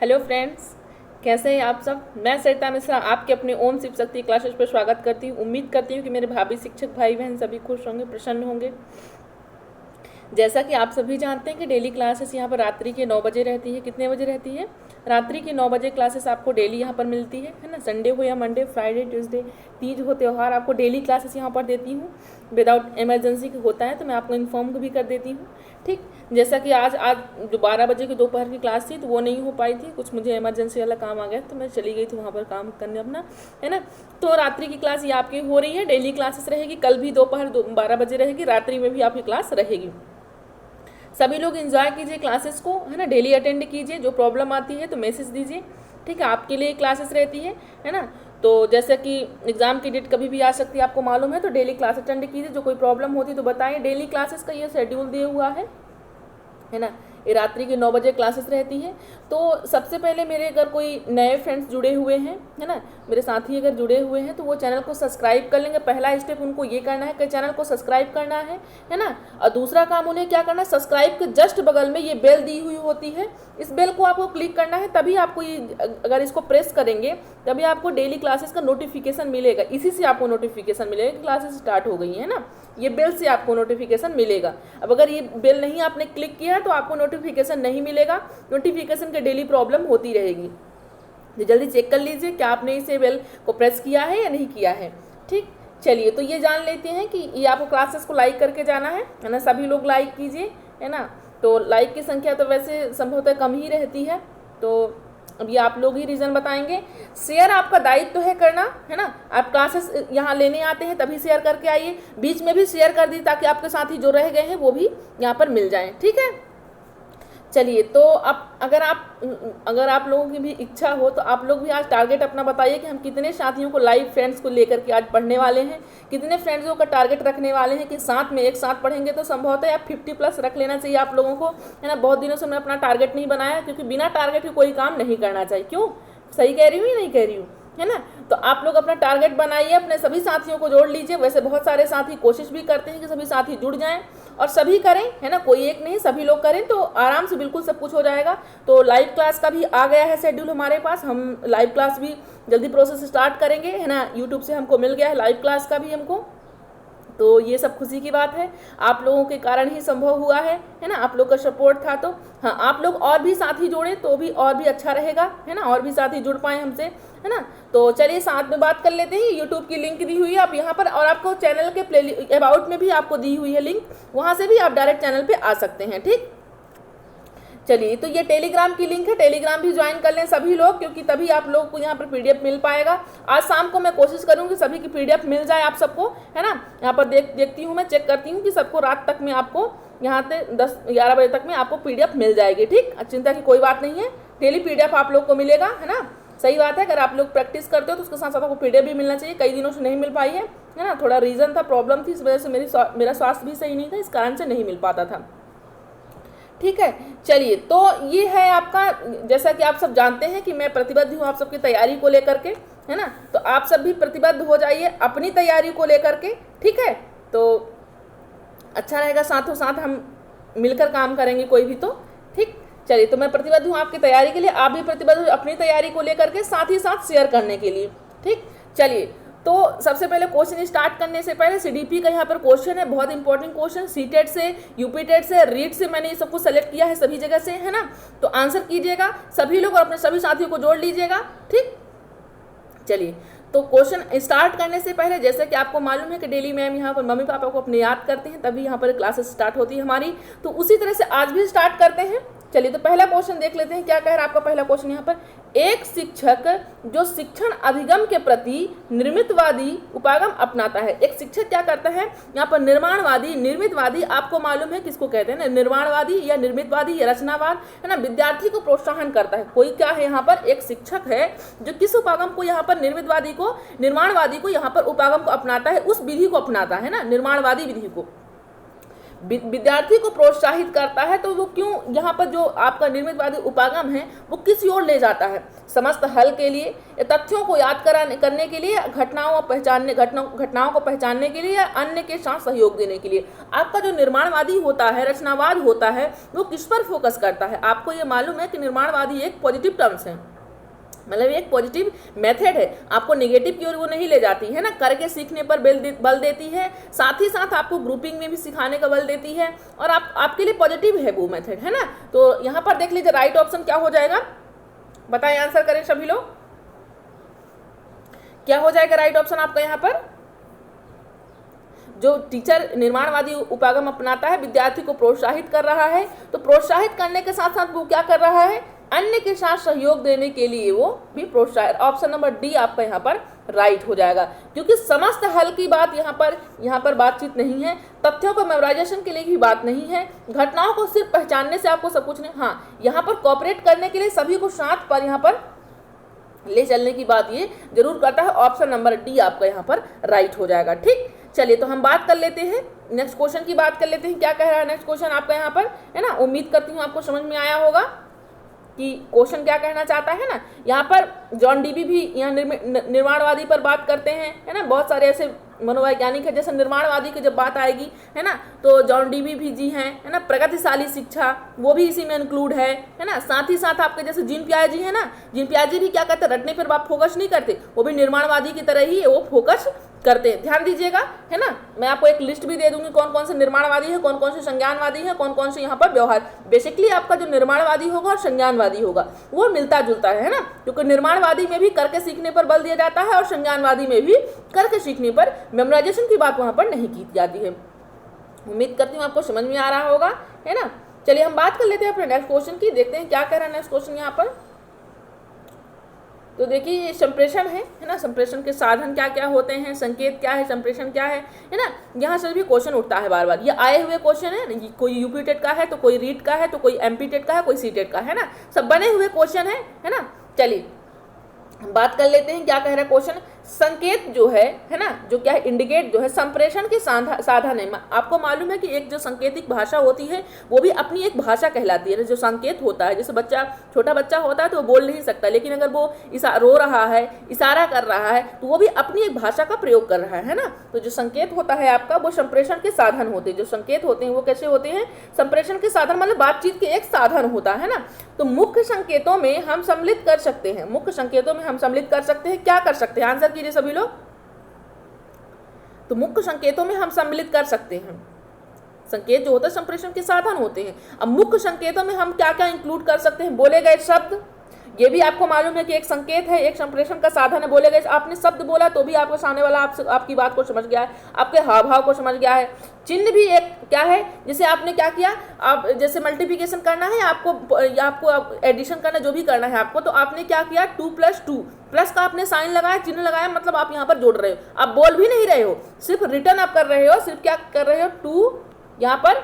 Hello friends, कैसे हैं आप सब। मैं सरिता मिश्रा आपके अपने ओम शिव शक्ति क्लासेस पर स्वागत करती हूँ। उम्मीद करती हूँ कि मेरे भाभी शिक्षक भाई बहन सभी खुश होंगे, प्रसन्न होंगे। जैसा कि आप सभी जानते हैं कि डेली क्लासेस यहाँ पर रात्रि के 9 बजे रहती है। कितने बजे रहती है? रात्रि के 9 बजे क्लासेस आपको डेली यहाँ पर मिलती है ना। संडे हो या मंडे, फ्राइडे, ट्यूसडे, तीज हो, त्यौहार, आपको डेली क्लासेस यहाँ पर देती हूँ। विदाउट इमरजेंसी होता है तो मैं आपको इन्फॉर्म भी कर देती हूँ। ठीक, जैसा कि आज आज जो 12 बजे की दोपहर की क्लास थी तो वो नहीं हो पाई थी, कुछ मुझे इमरजेंसी वाला काम आ गया तो मैं चली गई थी वहाँ पर काम करने अपना, है ना। तो रात्रि की क्लास ये आपकी हो रही है, डेली क्लासेस रहेगी। कल भी दोपहर 12 बजे रहेगी, रात्रि में भी आपकी क्लास रहेगी। सभी लोग एंजॉय कीजिए क्लासेस को, है ना। डेली अटेंड कीजिए, जो प्रॉब्लम आती है तो मैसेज दीजिए। ठीक है, आपके लिए क्लासेस रहती है ना। तो जैसे कि एग्जाम की डेट कभी भी आ सकती है, आपको मालूम है, तो डेली क्लास अटेंड कीजिए। जो कोई प्रॉब्लम होती है तो बताइए। डेली क्लासेस का ये शेड्यूल दिया हुआ है ना। ये रात्रि के 9 बजे क्लासेस रहती है। तो सबसे पहले मेरे अगर कोई नए फ्रेंड्स जुड़े हुए हैं, है ना, मेरे साथी अगर जुड़े हुए हैं तो वो चैनल को सब्सक्राइब कर लेंगे। पहला स्टेप उनको ये करना है कि चैनल को सब्सक्राइब करना है ना। और दूसरा काम उन्हें क्या करना है, सब्सक्राइब के जस्ट बगल में ये बेल दी हुई होती है, इस बेल को आपको क्लिक करना है। तभी आपको ये, अगर इसको प्रेस करेंगे तभी आपको डेली क्लासेस का नोटिफिकेशन मिलेगा। इसी से आपको नोटिफिकेशन मिलेगा कि क्लासेस स्टार्ट हो गई है ना। ये बेल से आपको नोटिफिकेशन मिलेगा। अब अगर ये बेल नहीं आपने क्लिक किया है तो आपको नोटिफिकेशन नहीं मिलेगा। नोटिफिकेशन के डेली प्रॉब्लम होती रहेगी, तो जल्दी चेक कर लीजिए क्या आपने इसे बेल को प्रेस किया है या नहीं किया है। ठीक, चलिए तो ये जान लेते हैं कि ये आपको क्लासेस को लाइक करके जाना है ना। सभी लोग लाइक कीजिए, है ना। तो लाइक की संख्या तो वैसे संभवतः कम ही रहती है, तो अब ये आप लोग ही रीज़न बताएंगे। शेयर आपका दायित्व है करना, है ना। आप क्लासेस यहाँ लेने आते हैं तभी शेयर करके आइए। बीच में भी शेयर कर दी ताकि आपके साथी जो रह गए हैं वो भी यहाँ पर मिल जाएं। ठीक है, चलिए तो अब अगर आप लोगों की भी इच्छा हो तो आप लोग भी आज टारगेट अपना बताइए कि हम कितने साथियों को, लाइव फ्रेंड्स को लेकर के आज पढ़ने वाले हैं। कितने फ्रेंड्सों का टारगेट रखने वाले हैं कि साथ में एक साथ पढ़ेंगे। तो संभवतः आप 50+ रख लेना चाहिए आप लोगों को, है ना। बहुत दिनों से मैं अपना टारगेट नहीं बनाया, क्योंकि बिना टारगेट के कोई काम नहीं करना चाहिए। क्यों, सही कह रही हूँ या नहीं कह रही हूँ, है ना। तो आप लोग अपना टारगेट बनाइए, अपने सभी साथियों को जोड़ लीजिए। वैसे बहुत सारे साथी कोशिश भी करते हैं कि सभी साथी जुड़ जाएं और सभी करें, है ना। कोई एक नहीं, सभी लोग करें तो आराम से बिल्कुल सब कुछ हो जाएगा। तो लाइव क्लास का भी आ गया है शेड्यूल हमारे पास। हम लाइव क्लास भी जल्दी प्रोसेस स्टार्ट करेंगे, है ना। यूट्यूब से हमको मिल गया है लाइव क्लास का भी हमको। तो ये सब खुशी की बात है, आप लोगों के कारण ही संभव हुआ है ना। आप लोग का सपोर्ट था तो हाँ, आप लोग और भी साथी जोड़े तो भी और भी अच्छा रहेगा, है ना। और भी साथी जुड़ पाए हमसे, है ना। तो चलिए साथ में बात कर लेते हैं। यूट्यूब की लिंक दी हुई है आप यहाँ पर, और आपको चैनल के प्ले अबाउट में भी आपको दी हुई है लिंक, वहाँ से भी आप डायरेक्ट चैनल पर आ सकते हैं। ठीक, चलिए तो ये टेलीग्राम की लिंक है, टेलीग्राम भी ज्वाइन कर लें सभी लोग, क्योंकि तभी आप लोग को यहाँ पर पीडीएफ मिल पाएगा। आज शाम को मैं कोशिश करूँगी सभी की पीडीएफ मिल जाए आप सबको, है ना। यहाँ पर देखती हूँ, मैं चेक करती हूँ कि सबको रात तक में आपको यहाँ से 10-11 बजे तक में आपको पीडीएफ मिल जाएगी। ठीक, चिंता की कोई बात नहीं है, डेली पीडीएफ आप लोग को मिलेगा, है ना। सही बात है, अगर आप लोग प्रैक्टिस करते हो तो उसके साथ साथ आपको पीडीएफ भी मिलना चाहिए। कई दिनों से नहीं मिल पाई है ना। थोड़ा रीज़न था, प्रॉब्लम थी, इस वजह से मेरा स्वास्थ्य भी सही नहीं था, इस कारण से नहीं मिल पाता था। ठीक है, चलिए तो ये है आपका, जैसा कि आप सब जानते हैं कि मैं प्रतिबद्ध हूँ आप सबकी तैयारी को लेकर के, है ना। तो आप सब भी प्रतिबद्ध हो जाइए अपनी तैयारी को लेकर के। ठीक है, तो अच्छा रहेगा, साथों साथ हम मिलकर काम करेंगे कोई भी तो। ठीक, चलिए तो मैं प्रतिबद्ध हूँ आपकी तैयारी के लिए, आप भी प्रतिबद्ध हो अपनी तैयारी को लेकर के, साथ ही साथ शेयर करने के लिए। ठीक, चलिए तो सबसे पहले क्वेश्चन स्टार्ट करने से पहले सीडीपी का यहाँ पर क्वेश्चन है, बहुत इंपॉर्टेंट क्वेश्चन। सीटेट से, यूपीटेट से, रीट से मैंने ये सब कुछ सेलेक्ट किया है सभी जगह से, है ना। तो आंसर कीजिएगा सभी लोग और अपने सभी साथियों को जोड़ लीजिएगा। ठीक, चलिए तो क्वेश्चन स्टार्ट करने से पहले, जैसे कि आपको मालूम है कि डेली मैम यहाँ पर मम्मी पापा को अपने याद करते हैं तभी यहाँ पर क्लासेस स्टार्ट होती है हमारी, तो उसी तरह से आज भी स्टार्ट करते हैं। चलिए तो पहला क्वेश्चन देख लेते हैं, क्या कह रहा है आपका पहला क्वेश्चन यहाँ पर। एक शिक्षक जो शिक्षण अधिगम के प्रति निर्मितवादी उपागम अपनाता है। एक शिक्षक क्या करता है यहाँ पर, निर्माणवादी, निर्मितवादी, आपको मालूम है किसको कहते हैं ना, निर्माणवादी या निर्मितवादी या रचनावाद, है ना। विद्यार्थी को प्रोत्साहन करता है। कोई क्या है यहाँ पर, एक शिक्षक है जो किस उपागम को यहाँ पर, निर्मितवादी को, निर्माणवादी को यहाँ पर उपागम को अपनाता है, उस विधि को अपनाता है ना, निर्माणवादी विधि को। विद्यार्थी को प्रोत्साहित करता है, तो वो क्यों यहाँ पर जो आपका निर्मितवादी उपागम है वो किस ओर ले जाता है, समस्त हल के लिए, या तथ्यों को याद करने के लिए, घटनाओं को पहचानने के लिए, या अन्य के साथ सहयोग देने के लिए। आपका जो निर्माणवादी होता है, रचनावाद होता है, वो किस पर फोकस करता है? आपको ये मालूम है कि निर्माणवादी एक पॉजिटिव टर्म्स है, मतलब एक पॉजिटिव मेथड है, आपको नेगेटिव की ओर वो नहीं ले जाती है ना, करके सीखने पर बल देती है, साथ ही साथ आपको ग्रुपिंग में भी सिखाने का बल देती है, और आपके लिए पॉजिटिव है वो मेथड, है ना। तो यहाँ पर देख लीजिए राइट ऑप्शन क्या हो जाएगा, बताएं, आंसर करें सभी लोग, क्या हो जाएगा राइट ऑप्शन आपका यहाँ पर? जो टीचर निर्माणवादी उपागम अपनाता है, विद्यार्थी को प्रोत्साहित कर रहा है, तो प्रोत्साहित करने के साथ साथ वो क्या कर रहा है? अन्य के साथ सहयोग देने के लिए वो भी प्रोत्साहित। ऑप्शन नंबर डी आपका यहाँ पर राइट हो जाएगा, क्योंकि समस्त हल की बात यहाँ पर बातचीत नहीं है, तथ्यों को मेमोराइजेशन के लिए भी बात नहीं है, घटनाओं को सिर्फ पहचानने से आपको सब कुछ नहीं, हाँ यहाँ पर कोऑपरेट करने के लिए सभी को साथ पर यहाँ पर ले चलने की बात ये जरूर करता है। ऑप्शन नंबर डी आपका यहाँ पर राइट हो जाएगा। ठीक, चलिए तो हम बात कर लेते हैं, नेक्स्ट क्वेश्चन की बात कर लेते हैं। क्या कह रहा है नेक्स्ट क्वेश्चन आपका यहाँ पर, है ना। उम्मीद करती हूँ आपको समझ में आया होगा कि क्वेश्चन क्या कहना चाहता है ना। यहाँ पर जॉन डीबी भी यहाँ निर्माणवादी पर बात करते हैं, है ना। बहुत सारे ऐसे मनोवैज्ञानिक है, जैसे निर्माणवादी की जब बात आएगी, है ना, तो जॉन डीबी भी जी हैं, है ना। प्रगतिशाली शिक्षा वो भी इसी में इंक्लूड है ना। साथ ही साथ आपके जैसे जीन पियाजे है ना, जीन पियाजे भी क्या करते हैं, रटने पर बात फोकस नहीं करते, वो भी निर्माणवादी की तरह ही वो फोकस करते हैं। ध्यान दीजिएगा, है ना। मैं आपको एक लिस्ट भी दे दूंगी कौन कौन से निर्माणवादी है, कौन कौन से संज्ञानवादी है, कौन कौन से यहाँ पर व्यवहार। बेसिकली आपका जो निर्माणवादी होगा और संज्ञानवादी होगा वो मिलता जुलता है ना, क्योंकि निर्माणवादी में भी करके सीखने पर बल दिया जाता है और संज्ञानवादी में भी करके सीखने पर, मेमोराइजेशन की बात वहाँ पर नहीं की जाती है। उम्मीद करती हूँ आपको समझ में आ रहा होगा, है ना। चलिए हम बात कर लेते हैं अपने नेक्स्ट क्वेश्चन की, देखते हैं क्या कह रहा है नेक्स्ट क्वेश्चन यहाँ पर। तो देखिए ये संप्रेषण है ना, संप्रेषण के साधन क्या क्या होते हैं, संकेत क्या है, संप्रेषण क्या है ना। यहाँ से भी क्वेश्चन उठता है बार बार, ये आए हुए क्वेश्चन है, कोई यूपी टेट का है तो कोई रीट का है तो कोई एमपी टेट का है, कोई सी टेट का है ना, सब बने हुए क्वेश्चन है ना। चलिए बात कर लेते हैं क्या कह रहा है क्वेश्चन। संकेत जो है ना, जो क्या है, इंडिकेट जो है संप्रेषण के साधन है। आपको मालूम है कि एक जो संकेतिक भाषा होती है वो भी अपनी एक भाषा कहलाती है। जो संकेत होता है, जैसे छोटा बच्चा होता है तो वो बोल नहीं सकता, लेकिन अगर वो रो रहा है, इशारा कर रहा है, तो वो भी अपनी एक भाषा का प्रयोग कर रहा है ना। तो जो संकेत होता है आपका, वो संप्रेषण के साधन होते हैं। जो संकेत होते हैं वो कैसे होते हैं, संप्रेषण के साधन, मतलब बातचीत के एक साधन होता है ना। तो मुख्य संकेतों में हम सम्मिलित कर सकते हैं, मुख्य संकेतों में हम सम्मिलित कर सकते हैं, क्या कर सकते हैं, आंसर कीजिए सभी लोग। तो मुख्य संकेतों में हम सम्मिलित कर सकते हैं, संकेत जो होता है संप्रेषण के साधन होते हैं। अब मुख्य संकेतों में हम क्या क्या इंक्लूड कर सकते हैं, बोले गए शब्द, ये भी आपको मालूम है कि एक संकेत है, एक संप्रेषण का साधन है। बोले गए, आपने शब्द बोला तो भी आपको सामने वाला आपकी बात को समझ गया है, आपके हाव भाव को समझ गया है। चिन्ह भी एक क्या है, जैसे आपने क्या किया, आप जैसे मल्टीप्लिकेशन करना है आपको एडिशन करना, जो भी करना है आपको, तो आपने क्या किया, 2+2 प्लस का आपने साइन लगाया, चिन्ह लगाया, मतलब आप यहाँ पर जोड़ रहे हो, आप बोल भी नहीं रहे हो, सिर्फ रिटर्न आप कर रहे हो, सिर्फ क्या कर रहे हो, 2 यहाँ पर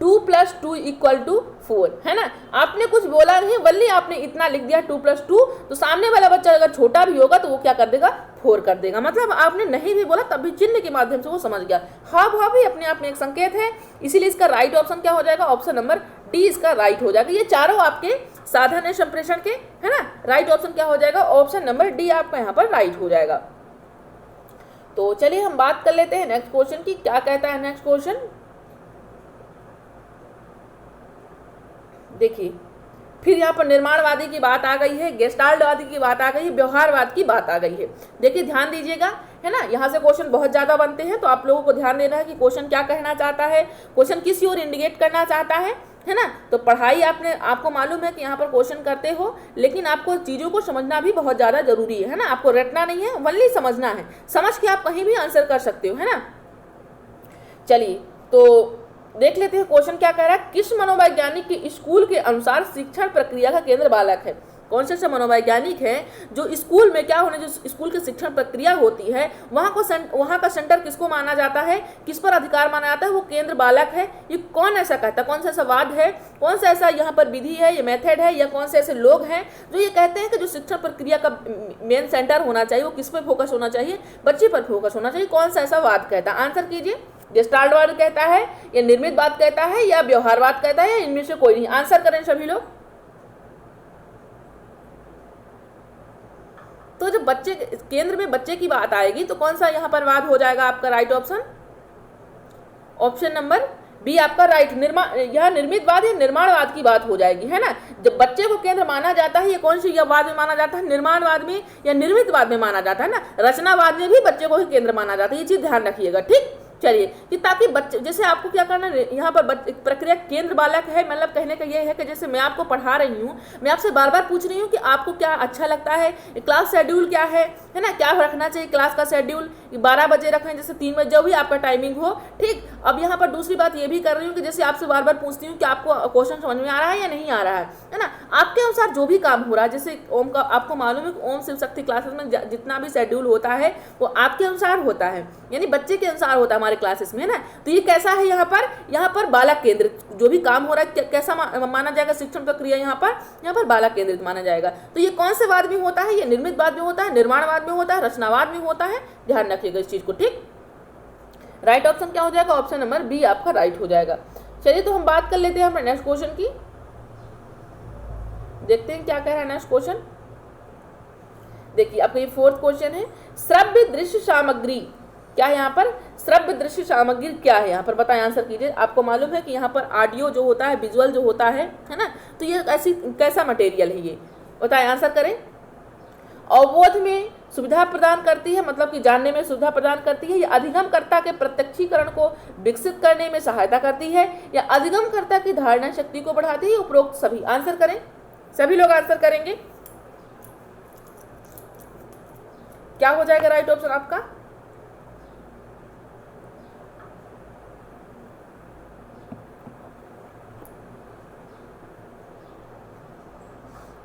2+2 = 4, है ना। आपने कुछ बोला नहीं, बल्कि आपने इतना लिख दिया 2+2, तो सामने वाला बच्चा अगर छोटा भी होगा तो वो क्या कर देगा, 4 कर देगा। मतलब आपने नहीं भी बोला तब भी चिन्ह के माध्यम से वो समझ गया। हाव भाव भी अपने आप में एक संकेत है, इसीलिए इसका राइट ऑप्शन क्या हो जाएगा, ऑप्शन नंबर डी इसका राइट हो जाएगा। ये चारों आपके साधन है संप्रेषण के, है ना। राइट ऑप्शन क्या हो जाएगा, ऑप्शन नंबर डी आपका यहाँ पर राइट हो जाएगा। तो चलिए हम बात कर लेते हैं नेक्स्ट क्वेश्चन की, क्या कहता है नेक्स्ट क्वेश्चन। देखिए फिर यहाँ पर निर्माणवादी की बात आ गई है, गेस्टाल्टवादी की बात आ गई है, व्यवहारवाद की बात आ गई है। देखिए ध्यान दीजिएगा, है ना। यहाँ से क्वेश्चन बहुत ज़्यादा बनते हैं, तो आप लोगों को ध्यान देना है कि क्वेश्चन क्या कहना चाहता है, क्वेश्चन किसी और इंडिकेट करना चाहता है ना। तो पढ़ाई आपको मालूम है कि यहाँ पर क्वेश्चन करते हो, लेकिन आपको चीज़ों को समझना भी बहुत ज़्यादा जरूरी है ना। आपको रटना नहीं है, वनली समझना है, समझ के आप कहीं भी आंसर कर सकते हो, है ना। चलिए तो देख लेते हैं क्वेश्चन क्या कह रहा है। किस मनोवैज्ञानिक के स्कूल के अनुसार शिक्षण प्रक्रिया का केंद्र बालक है। कौन से मनोवैज्ञानिक हैं जो स्कूल में क्या होने, जो स्कूल की शिक्षण प्रक्रिया होती है वहाँ का सेंटर किसको माना जाता है, किस पर अधिकार माना जाता है, वो केंद्र बालक है। ये कौन ऐसा कहता है, कौन सा ऐसा वाद है, कौन सा ऐसा यहाँ पर विधि है, ये मेथड है, या कौन से ऐसे लोग हैं जो ये कहते हैं कि जो शिक्षण प्रक्रिया का मेन सेंटर होना चाहिए वो किस पर फोकस होना चाहिए, बच्चे पर फोकस होना चाहिए। कौन सा ऐसा वाद कहता है, आंसर कीजिए। गेस्टाल्टवाद कहता है, या निर्मितवाद कहता है, या व्यवहारवाद कहता है, या इनमें से कोई नहीं। आंसर करें सभी लोग। बच्चे केंद्र में बच्चे की बात आएगी तो कौन सा यहाँ पर वाद हो जाएगा आपका right option? Option number B आपका राइट। यह निर्मितवाद या निर्माणवाद की बात हो जाएगी, है ना। जब बच्चे को केंद्र माना जाता है, ये कौन सी वाद में माना जाता है? निर्माणवाद में या निर्मितवाद में माना जाता है ना। रचनावाद में भी बच्चे को ही केंद्र माना जाता है, ये चीज ध्यान रखिएगा, ठीक। चलिए कि ताकि बच्चे, जैसे आपको क्या करना है यहाँ पर प्रक्रिया केंद्र बालक है, मतलब कहने का ये है कि जैसे मैं आपको पढ़ा रही हूँ, मैं आपसे बार बार पूछ रही हूँ कि आपको क्या अच्छा लगता है, क्लास शेड्यूल क्या है ना, क्या रखना चाहिए क्लास का शेड्यूल, 12 बजे रखें, जैसे 3 बजे जो भी आपका टाइमिंग हो, ठीक। अब यहाँ पर दूसरी बात ये भी कर रही हूँ कि जैसे आपसे बार बार पूछती हूँ कि आपको क्वेश्चन समझ में आ रहा है या नहीं आ रहा है ना। आपके अनुसार जो भी काम हो रहा है, जैसे ओम का आपको मालूम है कि ओम शिव शक्ति क्लासेस में जितना भी शेड्यूल होता है वो आपके अनुसार होता है, यानी बच्चे के अनुसार होता है हमारे क्लासेस में, है ना। तो ये कैसा है यहाँ पर बालक केंद्रित जो भी काम हो रहा है कैसा माना जाएगा, शिक्षण प्रक्रिया यहाँ पर बालक केंद्रित माना जाएगा। तो ये कौन से वाद में होता है? ये निर्मितवाद में होता है, निर्माणवाद में होता है, रचनावाद में होता है। ध्यान रखिएगा इस चीज को, ठीक। राइट ऑप्शन क्या हो जाएगा? ऑप्शन नंबर बी आपका राइट हो जाएगा। चलिए तो हम बात कर लेते हैं अपने नेक्स्ट क्वेश्चन की, देखते हैं क्या कह रहा है नेक्स्ट क्वेश्चन। देखिए आपका ये 4th क्वेश्चन है, श्रव्य दृश्य सामग्री क्या है यहाँ पर? श्रव्य दृश्य सामग्री क्या है यहाँ पर? बताएं, आंसर कीजिए। आपको मालूम है कि यहाँ पर ऑडियो जो होता है, विजुअल जो होता है ना, तो ये ऐसी कैसा मटेरियल है ये? बताएं, आंसर करें। अवबोध में सुविधा प्रदान करती है, मतलब कि जानने में सुविधा प्रदान करती है, या अधिगमकर्ता के प्रत्यक्षीकरण को विकसित करने में सहायता करती है, या अधिगमकर्ता की धारणा शक्ति को बढ़ाती है? उपरोक्त सभी। आंसर करें, सभी लोग आंसर करेंगे। क्या हो जाएगा राइट ऑप्शन आपका?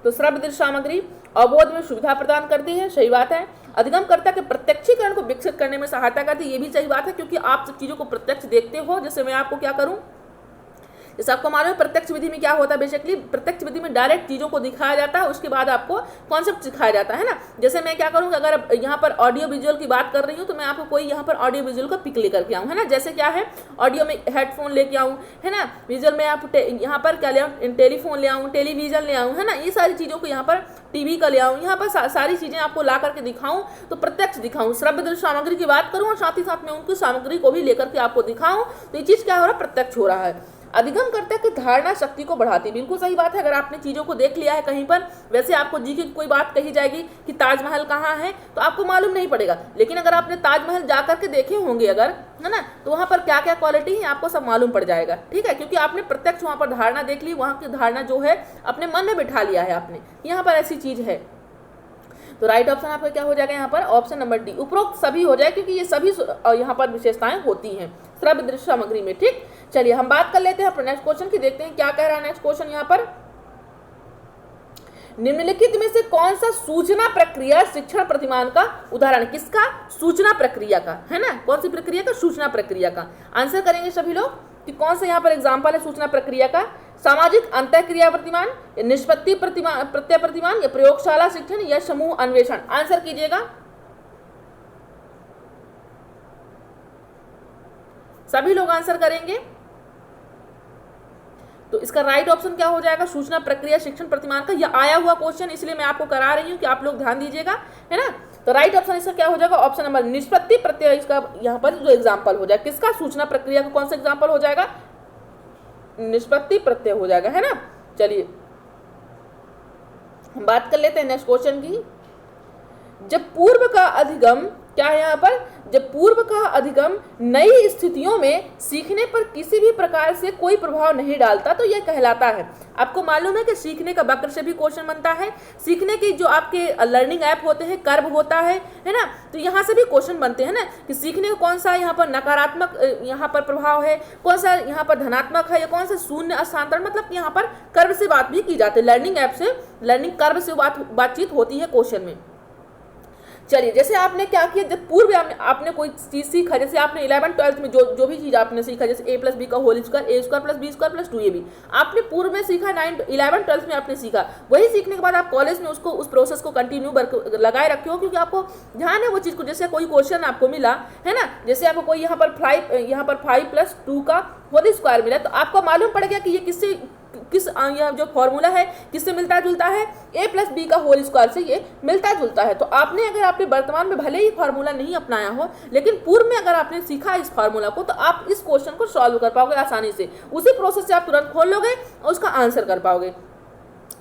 तो श्रव्य दृश्य सामग्री अवबोध में सुविधा प्रदान करती है, सही बात है। अधिगमकर्ता के प्रत्यक्षीकरण को विकसित करने में सहायता करती है, ये भी सही बात है, क्योंकि आप सब चीजों को प्रत्यक्ष देखते हो। जैसे मैं आपको क्या करूं, जैसे आपको मालूम है प्रत्यक्ष विधि में क्या होता है, बेसिकली प्रत्यक्ष विधि में डायरेक्ट चीजों को दिखाया जाता है, उसके बाद आपको कॉन्सेप्ट सिखाया जाता है ना। जैसे मैं क्या करूँ, अगर यहाँ पर ऑडियो विजुअल की बात कर रही हूँ तो मैं आपको कोई यहाँ पर ऑडियो विजुअल का पिक लेकर के आऊँ, है ना। जैसे क्या है, ऑडियो में हेडफोन लेके आऊँ, है ना, विजुअल में आप यहाँ पर क्या ले आऊँ, टेलीफोन ले आऊँ, टेलीविजन ले आऊँ, है ना, ये सारी चीज़ों को यहाँ पर टीवी का ले आऊँ, यहाँ पर सारी चीज़ें आपको ला करके दिखाऊँ, तो प्रत्यक्ष दिखाऊँ। श्रव्य दृश्य सामग्री की बात करूँ और साथ ही साथ में उनकी सामग्री को भी लेकर के आपको दिखाऊँ, तो ये चीज़ क्या हो रहा है, प्रत्यक्ष हो रहा है। अधिगमकर्ता की धारणा शक्ति को बढ़ाती है, बिल्कुल सही बात है। अगर आपने चीज़ों को देख लिया है कहीं पर, वैसे आपको जी की कोई बात कही जाएगी कि ताजमहल कहाँ है, तो आपको मालूम नहीं पड़ेगा, लेकिन अगर आपने ताजमहल जाकर के देखे होंगे अगर, है ना, तो वहाँ पर क्या क्या क्वालिटी है आपको सब मालूम पड़ जाएगा, ठीक है, क्योंकि आपने प्रत्यक्ष वहाँ पर धारणा देख ली, वहाँ की धारणा जो है अपने मन में बिठा लिया है आपने, यहाँ पर ऐसी चीज़ है। तो राइट ऑप्शन आपका क्या हो जाएगा यहाँ पर? ऑप्शन नंबर डी, उपरोक्त सभी हो जाए, क्योंकि ये सभी यहाँ पर विशेषताएं होती हैं श्रव्य दृश्य सामग्री में, ठीक। चलिए हम बात कर लेते हैं नेक्स्ट क्वेश्चन की, देखते हैं क्या कह रहा है नेक्स्ट क्वेश्चन यहाँ पर। निम्नलिखित में से कौन सा सूचना प्रक्रिया शिक्षण प्रतिमान का उदाहरण? किसका? सूचना प्रक्रिया का, है ना। कौन सी प्रक्रिया का? सूचना प्रक्रिया का। आंसर करेंगे सभी लोग कि कौन सा यहाँ पर एग्जाम्पल है सूचना प्रक्रिया का। सामाजिक अंतःक्रिया प्रतिमान, या निष्पत्ति प्रत्यय प्रतिमान, या प्रयोगशाला शिक्षण, या समूह अन्वेषण? आंसर कीजिएगा, सभी लोग आंसर करेंगे। तो इसका राइट ऑप्शन क्या हो जाएगा? सूचना प्रक्रिया शिक्षण प्रतिमान का। यह आया हुआ क्वेश्चन, इसलिए मैं आपको करा रही हूं कि आप लोग ध्यान दीजिएगा, है ना। तो राइट ऑप्शन इसका क्या हो जाएगा? ऑप्शन नंबर निष्पत्ति प्रत्यय, इसका यहाँ पर जो एग्जाम्पल हो जाएगा। किसका? सूचना प्रक्रिया का कौन सा एग्जाम्पल हो जाएगा? निष्पत्ति प्रत्यय हो जाएगा, है ना। चलिए हम बात कर लेते हैं नेक्स्ट क्वेश्चन की। जब पूर्व का अधिगम क्या है यहाँ पर? जब पूर्व का अधिगम नई स्थितियों में सीखने पर किसी भी प्रकार से कोई प्रभाव नहीं डालता तो यह कहलाता है। आपको मालूम है कि सीखने का वक्र से भी क्वेश्चन बनता है। सीखने की जो आपके लर्निंग ऐप होते हैं, कर्व होता है ना, तो यहाँ से भी क्वेश्चन बनते हैं ना कि सीखने का कौन सा यहाँ पर नकारात्मक यहाँ पर प्रभाव है, कौन सा यहाँ पर धनात्मक है, या कौन सा शून्य स्थानांतरण, मतलब यहाँ पर कर्व से बात भी की जाती है। लर्निंग ऐप से, लर्निंग कर्व से बातचीत होती है क्वेश्चन में। चलिए जैसे आपने क्या किया, जब पूर्व आपने कोई चीज़ सीखा, जैसे आपने 11th-12th में जो भी चीज़ आपने सीखा, जैसे a + b का whole square, a² + b² + 2ab, आपने पूर्व में सीखा, 11th-12th में आपने सीखा। वही सीखने के बाद आप कॉलेज में उसको उस प्रोसेस को कंटिन्यू लगाए रखे हो, क्योंकि आपको ध्यान है वो चीज़ को। जैसे कोई क्वेश्चन आपको मिला है ना, जैसे आपको कोई यहाँ पर 5 + 2 का होल स्क्वायर मिला, तो आपको मालूम पड़ गया कि ये किस यह जो फॉर्मूला है किससे मिलता जुलता है, a+b का होल स्क्वायर से ये मिलता जुलता है। तो आपने अगर आपने वर्तमान में भले ही फार्मूला नहीं अपनाया हो, लेकिन पूर्व में अगर आपने सीखा इस फार्मूला को, तो आप इस क्वेश्चन को सॉल्व कर पाओगे आसानी से। उसी प्रोसेस से आप तुरंत खोल लोगे और उसका आंसर कर पाओगे।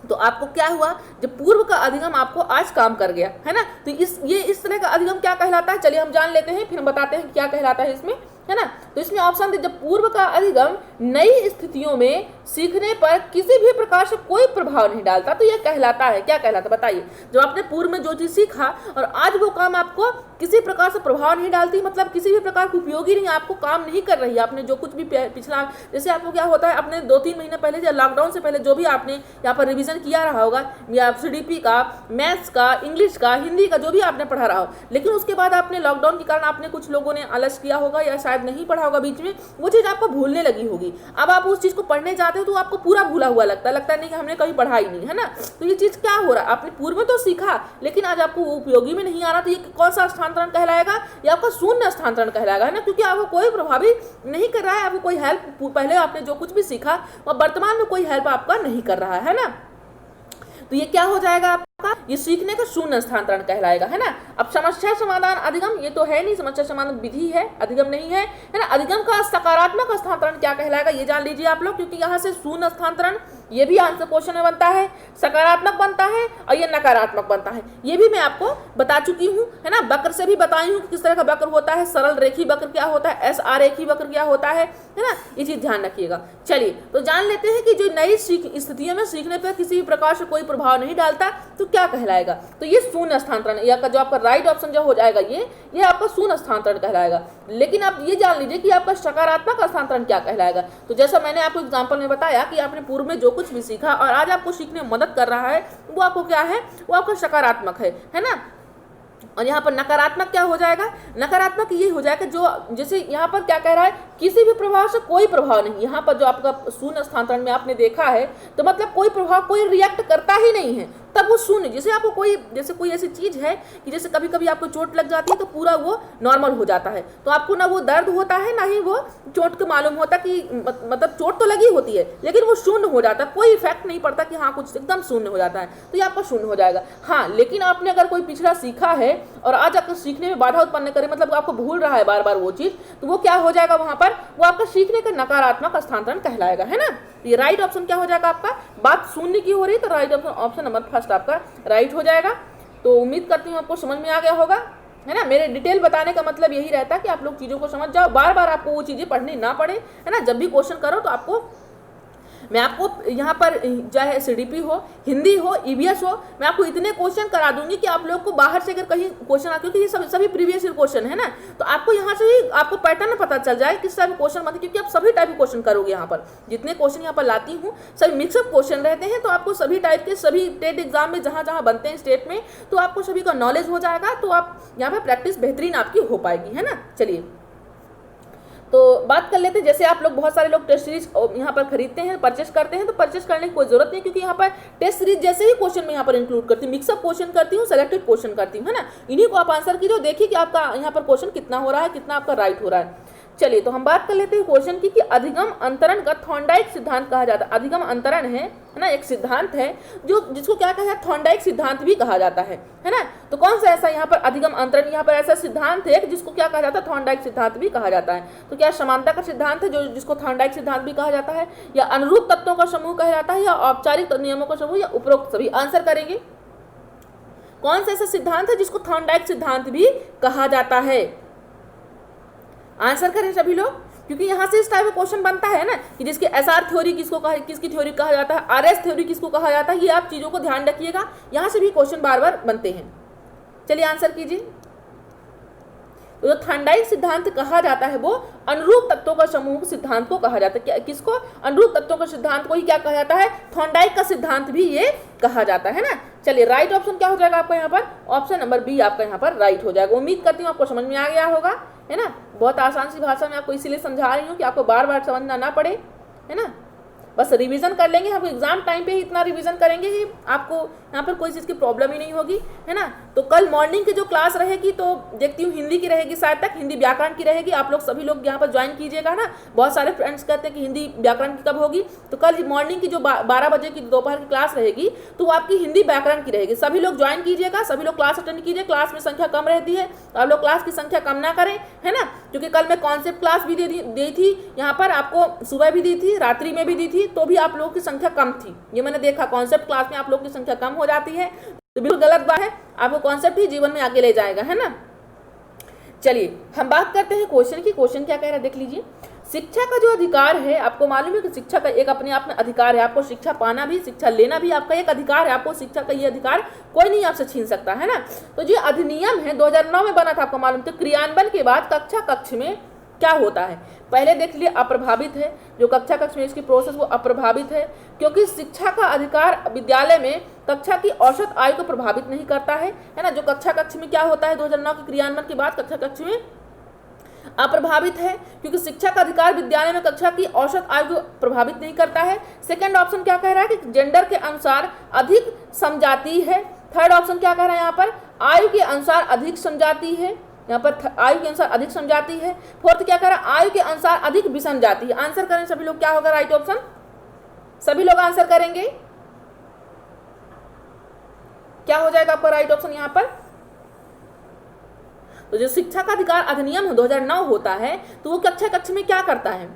तो आपको क्या हुआ, जब पूर्व का अधिगम आपको आज काम कर गया है ना। तो इस तरह का अधिगम क्या कहलाता है, चलिए हम जान लेते हैं, फिर हम बताते हैं क्या कहलाता है इसमें, है ना। तो इसमें ऑप्शन थे, जब पूर्व का अधिगम नई स्थितियों में सीखने पर किसी भी प्रकार से कोई प्रभाव नहीं डालता, तो यह कहलाता है, क्या कहलाता है बताइए। जब आपने पूर्व में जो चीज सीखा और आज वो काम आपको किसी प्रकार से प्रभाव नहीं डालती, मतलब किसी भी प्रकार की उपयोगी नहीं, आपको काम नहीं कर रही है। आपने जो कुछ भी पिछला, जैसे आपको क्या होता है, अपने 2-3 महीने पहले या लॉकडाउन से पहले जो भी आपने यहाँ पर रिवीजन किया रहा होगा, या CDP का, मैथ्स का, इंग्लिश का, हिंदी का, जो भी आपने पढ़ा रहा हो, लेकिन उसके बाद आपने लॉकडाउन के कारण आपने कुछ लोगों ने आलस किया होगा या शायद नहीं पढ़ा होगा बीच में, वो चीज़ आपको भूलने लगी होगी। अब आप उस चीज़ को पढ़ने जाते हो तो आपको पूरा भूला हुआ लगता है नहीं कि हमने कहीं पढ़ा ही नहीं, है ना। तो ये चीज़ क्या हो रहा है, आपने पूर्व में तो सीखा लेकिन आज आपको वो उपयोगी में नहीं आ रहा, तो ये कौन सा स्थानांतरण कहलाएगा, ये आपका शून्य स्थानांतरण कहलाएगा, है ना। क्योंकि आपको कोई प्रभावित नहीं कर रहा है, आपको कोई हेल्प, पहले आपने जो कुछ भी सीखा और वर्तमान में कोई हेल्प आपका नहीं कर रहा है ना। तो ये क्या हो जाएगा आपका, ये सीखने का शून्य स्थानांतरण कहलाएगा, है ना। अब समस्या समाधान अधिगम, ये तो है नहीं, समस्या समाधान विधि है, अधिगम नहीं है, है ना। अधिगम का सकारात्मक स्थानांतरण क्या कहलाएगा, ये जान लीजिए आप लोग, क्योंकि यहाँ से शून्य स्थानांतरण ये भी आंसर क्वेश्चन में बनता है, सकारात्मक बनता है और ये नकारात्मक बनता है। ये भी मैं आपको बता चुकी हूँ, है ना। वक्र से भी बताई हूँ किस तरह का वक्र होता है, सरल रेखी वक्र क्या होता है, SR रेखी वक्र क्या होता है ना। ये चीज ध्यान रखिएगा। चलिए तो जान लेते हैं कि जो नई स्थितियों में सीखने पर किसी भी प्रकार से कोई प्रभाव नहीं डालता तो क्या कहलाएगा। तो ये शून्य स्थानांतरण, या जो आपका राइट ऑप्शन जो हो जाएगा ये आपका शून्य स्थानांतरण कहलाएगा। लेकिन आप ये जान लीजिए कि आपका सकारात्मक स्थानांतरण क्या कहलाएगा। तो जैसा मैंने आपको एग्जाम्पल में बताया कि आपने पूर्व में जो कुछ भी सीखा और आज आपको सीखने में मदद कर रहा है, वो आपको क्या है, वो आपका सकारात्मक है ना। और यहाँ पर नकारात्मक क्या हो जाएगा, नकारात्मक ये हो जाएगा जो, जैसे यहाँ पर क्या कह रहा है, किसी भी प्रभाव से कोई प्रभाव नहीं। यहाँ पर जो आपका शून्य स्थानांतरण में आपने देखा है, तो मतलब कोई प्रभाव, कोई रिएक्ट करता ही नहीं है, तब वो शून्य। जैसे आपको कोई ऐसी चीज है कि जैसे कभी कभी आपको चोट लग जाती है तो पूरा वो नॉर्मल हो जाता है, तो आपको ना वो दर्द होता है ना ही वो चोट को मालूम होता कि मतलब चोट तो लगी होती है लेकिन वो शून्य हो जाता है, कोई इफेक्ट नहीं पड़ता कि हाँ कुछ एकदम शून्य हो जाता है, तो ये आपका शून्य हो जाएगा। हाँ, लेकिन आपने अगर कोई पिछड़ा सीखा है और आज आपको सीखने में बाधा उत्पन्न करे, मतलब आपको भूल रहा है बार बार वो चीज, तो वो क्या हो जाएगा, वहां पर वो आपका सीखने का नकारात्मक स्थानांतरण कहलाएगा, है ना। ये राइट ऑप्शन क्या हो जाएगा आपका, बात शून्य की हो रही तो राइट ऑप्शन नंबर फर्स्ट आपका राइट हो जाएगा। तो उम्मीद करती हूँ आपको समझ में आ गया होगा, है ना। मेरे डिटेल बताने का मतलब यही रहता है कि आप लोग चीज़ों को समझ जाओ, बार बार आपको वो चीज़ें पढ़नी ना पड़े, है ना। जब भी क्वेश्चन करो तो आपको, मैं आपको यहाँ पर चाहे CDP हो, हिंदी हो, EVS हो, मैं आपको इतने क्वेश्चन करा दूंगी कि आप लोग को बाहर से अगर कहीं क्वेश्चन आ, क्योंकि ये सभी प्रीवियस ईयर क्वेश्चन है ना, तो आपको यहाँ से ही आपको पैटर्न पता चल जाए किस टाइप क्वेश्चन बनते, क्योंकि आप सभी टाइप के क्वेश्चन करोगे। यहाँ पर जितने क्वेश्चन यहाँ पर लाती हूँ सभी मिक्सअप क्वेश्चन रहते हैं, तो आपको सभी टाइप के, सभी टेट एग्जाम में जहाँ जहाँ बनते हैं स्टेट में, तो आपको सभी का नॉलेज हो जाएगा, तो आप यहाँ पर प्रैक्टिस बेहतरीन आपकी हो पाएगी, है ना। चलिए तो बात कर लेते हैं, जैसे आप लोग, बहुत सारे लोग टेस्ट सीरीज यहाँ पर खरीदते हैं, परचेस करते हैं, तो परचेस करने की कोई जरूरत नहीं, क्योंकि यहाँ पर टेस्ट सीरीज जैसे ही क्वेश्चन में यहाँ पर इंक्लूड करती हूँ, मिक्सअप क्वेश्चन करती हूँ, सेलेक्टेड क्वेश्चन करती हूँ, है ना। इन्हीं को आप आंसर कीजिए, देखिए कि आपका यहाँ पर क्वेश्चन कितना हो रहा है, कितना आपका राइट हो रहा है। चलिए तो हम बात कर लेते हैं क्वेश्चन की कि अधिगम अंतरण का थॉर्नडाइक सिद्धांत कहा जाता है। अधिगम अंतरण है ना, एक सिद्धांत है जिसको क्या कहा है, थॉर्नडाइक सिद्धांत भी कहा जाता है ना। तो कौन सा ऐसा यहाँ पर अधिगम अंतरण, यहाँ पर ऐसा सिद्धांत है जिसको क्या कहा जाता है, थॉर्नडाइक सिद्धांत भी कहा जाता है। तो क्या समानता का सिद्धांत है जिसको थॉर्नडाइक सिद्धांत भी कहा जाता है, या अनुरूप तत्वों का समूह कहा जाता है, या औपचारिक नियमों का समूह, या उपरोक्त सभी। आंसर करेंगे कौन सा ऐसा सिद्धांत है जिसको थॉर्नडाइक सिद्धांत भी कहा जाता है। आंसर करें सभी लोग, क्योंकि यहाँ से इस टाइप का क्वेश्चन बनता है ना कि जिसके SR थ्योरी किसकी थ्योरी कहा जाता है, RS थ्योरी किसको कहा जाता है, ये आप चीज़ों को ध्यान रखिएगा, यहाँ से भी क्वेश्चन बार बार बनते हैं। चलिए आंसर कीजिए। तो जो थॉर्नडाइक सिद्धांत कहा जाता है वो अनुरूप तत्वों का समूह सिद्धांत को कहा जाता है। किसको, अनुरूप तत्वों का सिद्धांत को ही क्या कहा जाता है, थॉर्नडाइक का सिद्धांत भी ये कहा जाता है ना। चलिए राइट ऑप्शन क्या हो जाएगा आपका यहाँ पर, ऑप्शन नंबर बी आपका यहाँ पर राइट हो जाएगा। उम्मीद करती हूँ आपको समझ में आ गया होगा, है ना। बहुत आसान सी भाषा में आपको इसीलिए समझा रही हूँ कि आपको बार बार समझना ना पड़े, है ना। बस रिवीजन कर लेंगे, हम एग्जाम टाइम पे ही इतना रिवीजन करेंगे कि आपको यहाँ पर कोई चीज़ की प्रॉब्लम ही नहीं होगी, है ना। तो कल मॉर्निंग की जो क्लास रहेगी तो देखती हूँ हिंदी की रहेगी, शायद तक हिंदी व्याकरण की रहेगी। आप लोग सभी लोग यहाँ पर ज्वाइन कीजिएगा ना। बहुत सारे फ्रेंड्स कहते हैं कि हिंदी व्याकरण की कब होगी, तो कल मॉर्निंग की जो 12 बजे की दोपहर की क्लास रहेगी तो वो आपकी हिंदी व्याकरण की रहेगी। सभी लोग ज्वाइन कीजिएगा, सभी लोग क्लास अटेंड कीजिए। क्लास में संख्या कम रहती है तो आप लोग क्लास की संख्या कम ना करें, है ना। क्योंकि कल मैं कॉन्सेप्ट क्लास भी दी थी, यहाँ पर आपको सुबह भी दी थी, रात्रि में भी दी थी, तो भी आप लोगों की संख्या कम थी। ये मैंने देखा, कॉन्सेप्ट क्लास में आप लोगों की संख्या कम हो जाती है, तो बिल्कुल गलत बात है। आपको कॉन्सेप्ट ही जीवन में आगे ले जाएगा, है ना। चलिए हम बात करते हैं क्वेश्चन की। क्वेश्चन क्या कह रहा है देख लीजिए। शिक्षा का जो अधिकार है, आपको मालूम है कि शिक्षा का एक अपने आप में अधिकार है। आपको शिक्षा पाना भी, शिक्षा लेना भी आपका एक अधिकार है। आपको शिक्षा का ये अधिकार कोई नहीं आपसे छीन सकता, है ना। तो जो अधिनियम है 2009 में बना था, आपको मालूम। तो क्रियान्वयन के बाद कक्षा कक्ष में क्या होता है, पहले देख लिए अप्रभावित है। जो कक्षा कक्ष में इसकी प्रोसेस वो अप्रभावित है, क्योंकि शिक्षा का अधिकार विद्यालय में कक्षा की औसत आयु को प्रभावित नहीं करता है ना। जो कक्षा कक्ष में क्या होता है 2009 के क्रियान्वयन के बाद कक्षा कक्ष में अप्रभावित है, क्योंकि शिक्षा का अधिकार विद्यालय में कक्षा की औसत आयु को प्रभावित नहीं करता है। सेकंड ऑप्शन क्या कह रहा है कि जेंडर के अनुसार अधिक समझाती है। थर्ड ऑप्शन क्या कह रहा है यहाँ पर, आयु के अनुसार अधिक समझाती है। यहाँ पर आयु के अनुसार अधिक समझाती है। फोर्थ क्या कह रहा है, आयु के अनुसार अधिक विषम जाती है। आंसर करें सभी लोग, क्या होगा राइट ऑप्शन, सभी लोग आंसर करेंगे, क्या हो जाएगा आपका राइट ऑप्शन यहाँ पर। तो जो शिक्षा का अधिकार अधिनियम 2009 होता है, तो वो कक्षा कक्ष में क्या करता है,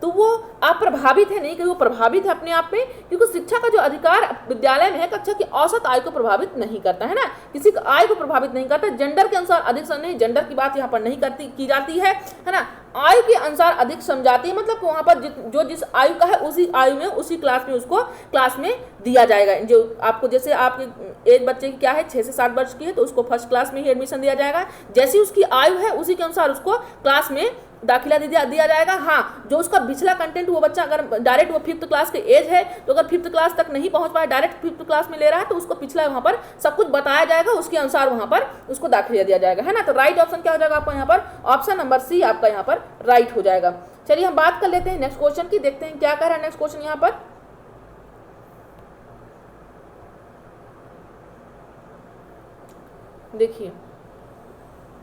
तो वो अप्रभावित है, नहीं कि वो प्रभावित है अपने आप में, क्योंकि शिक्षा का जो अधिकार विद्यालय में है कक्षा की औसत आयु को प्रभावित नहीं करता, है ना। किसी की आयु को प्रभावित नहीं करता। जेंडर के अनुसार अधिक नहीं, जेंडर की बात यहाँ पर नहीं की जाती है ना। आयु के अनुसार अधिक समझाती है, मतलब वहाँ पर जो जिस आयु का है उसी आयु में उसी क्लास में उसको क्लास में दिया जाएगा। जो आपको जैसे आपके एक बच्चे की क्या है 6 से 7 वर्ष की है, तो उसको फर्स्ट क्लास में ही एडमिशन दिया जाएगा। जैसी उसकी आयु है उसी के अनुसार उसको क्लास में दाखिला दिया जाएगा। हाँ, जो उसका पिछला कंटेंट वो बच्चा अगर डायरेक्ट वो 5th क्लास के एज है, तो अगर 5th क्लास तक नहीं पहुंच पाया, डायरेक्ट 5th क्लास में ले रहा है, तो उसको पिछला वहाँ पर सब कुछ बताया जाएगा, उसके अनुसार वहाँ पर उसको दाखिला दिया जाएगा, है ना। तो राइट ऑप्शन क्या हो जाएगा आपका यहाँ पर, ऑप्शन नंबर सी आपका यहाँ पर राइट हो जाएगा। चलिए हम बात कर लेते हैं नेक्स्ट क्वेश्चन की, देखते हैं क्या कह रहा है नेक्स्ट क्वेश्चन यहाँ पर। देखिए,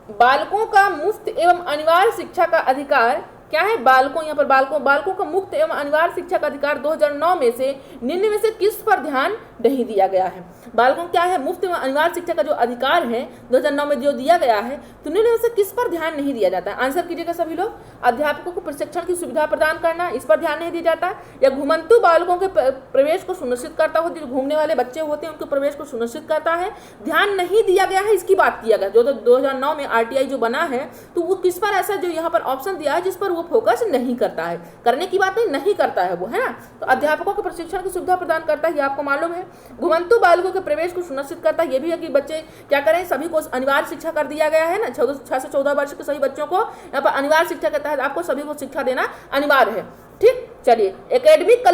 बालकों का मुफ्त एवं अनिवार्य शिक्षा का अधिकार क्या है। बालकों, यहाँ पर बालकों का मुफ्त एवं अनिवार्य शिक्षा का अधिकार 2009 में से निम्न में से किस पर ध्यान नहीं दिया गया है। बालकों क्या है, मुफ्त एवं अनिवार्य शिक्षा का जो अधिकार है 2009 में जो दिया गया है, तो निम्न में से किस पर ध्यान नहीं दिया जाता है। आंसर कीजिएगा सभी लोग। अध्यापकों को प्रशिक्षण की सुविधा प्रदान करना, इस पर ध्यान नहीं दिया जाता, या घुमंतु बालकों के प्रवेश को सुनिश्चित करता हो, जो घूमने वाले बच्चे होते हैं उनके प्रवेश को सुनिश्चित करता है। ध्यान नहीं दिया गया है, इसकी बात किया गया। जो 2009 में RTI जो बना है, तो वो किस पर ऐसा जो यहाँ पर ऑप्शन दिया है जिस पर फोकस नहीं करता है, करने की बात नहीं करता है वो, है ना। तो अध्यापकों को प्रशिक्षण की सुविधा प्रदान करता है, ये आपको मालूम है। घुमंतु बालकों के प्रवेश को सुनिश्चित करता है, ये भी है कि बच्चे क्या करें, सभी को अनिवार्य शिक्षा कर दिया गया है ना। 6 से 14 वर्ष के सभी बच्चों को यहाँ पर अनिवार्य शिक्षा के तहत आपको सभी को शिक्षा देना अनिवार्य है। ठीक, चलिए एकेडमिक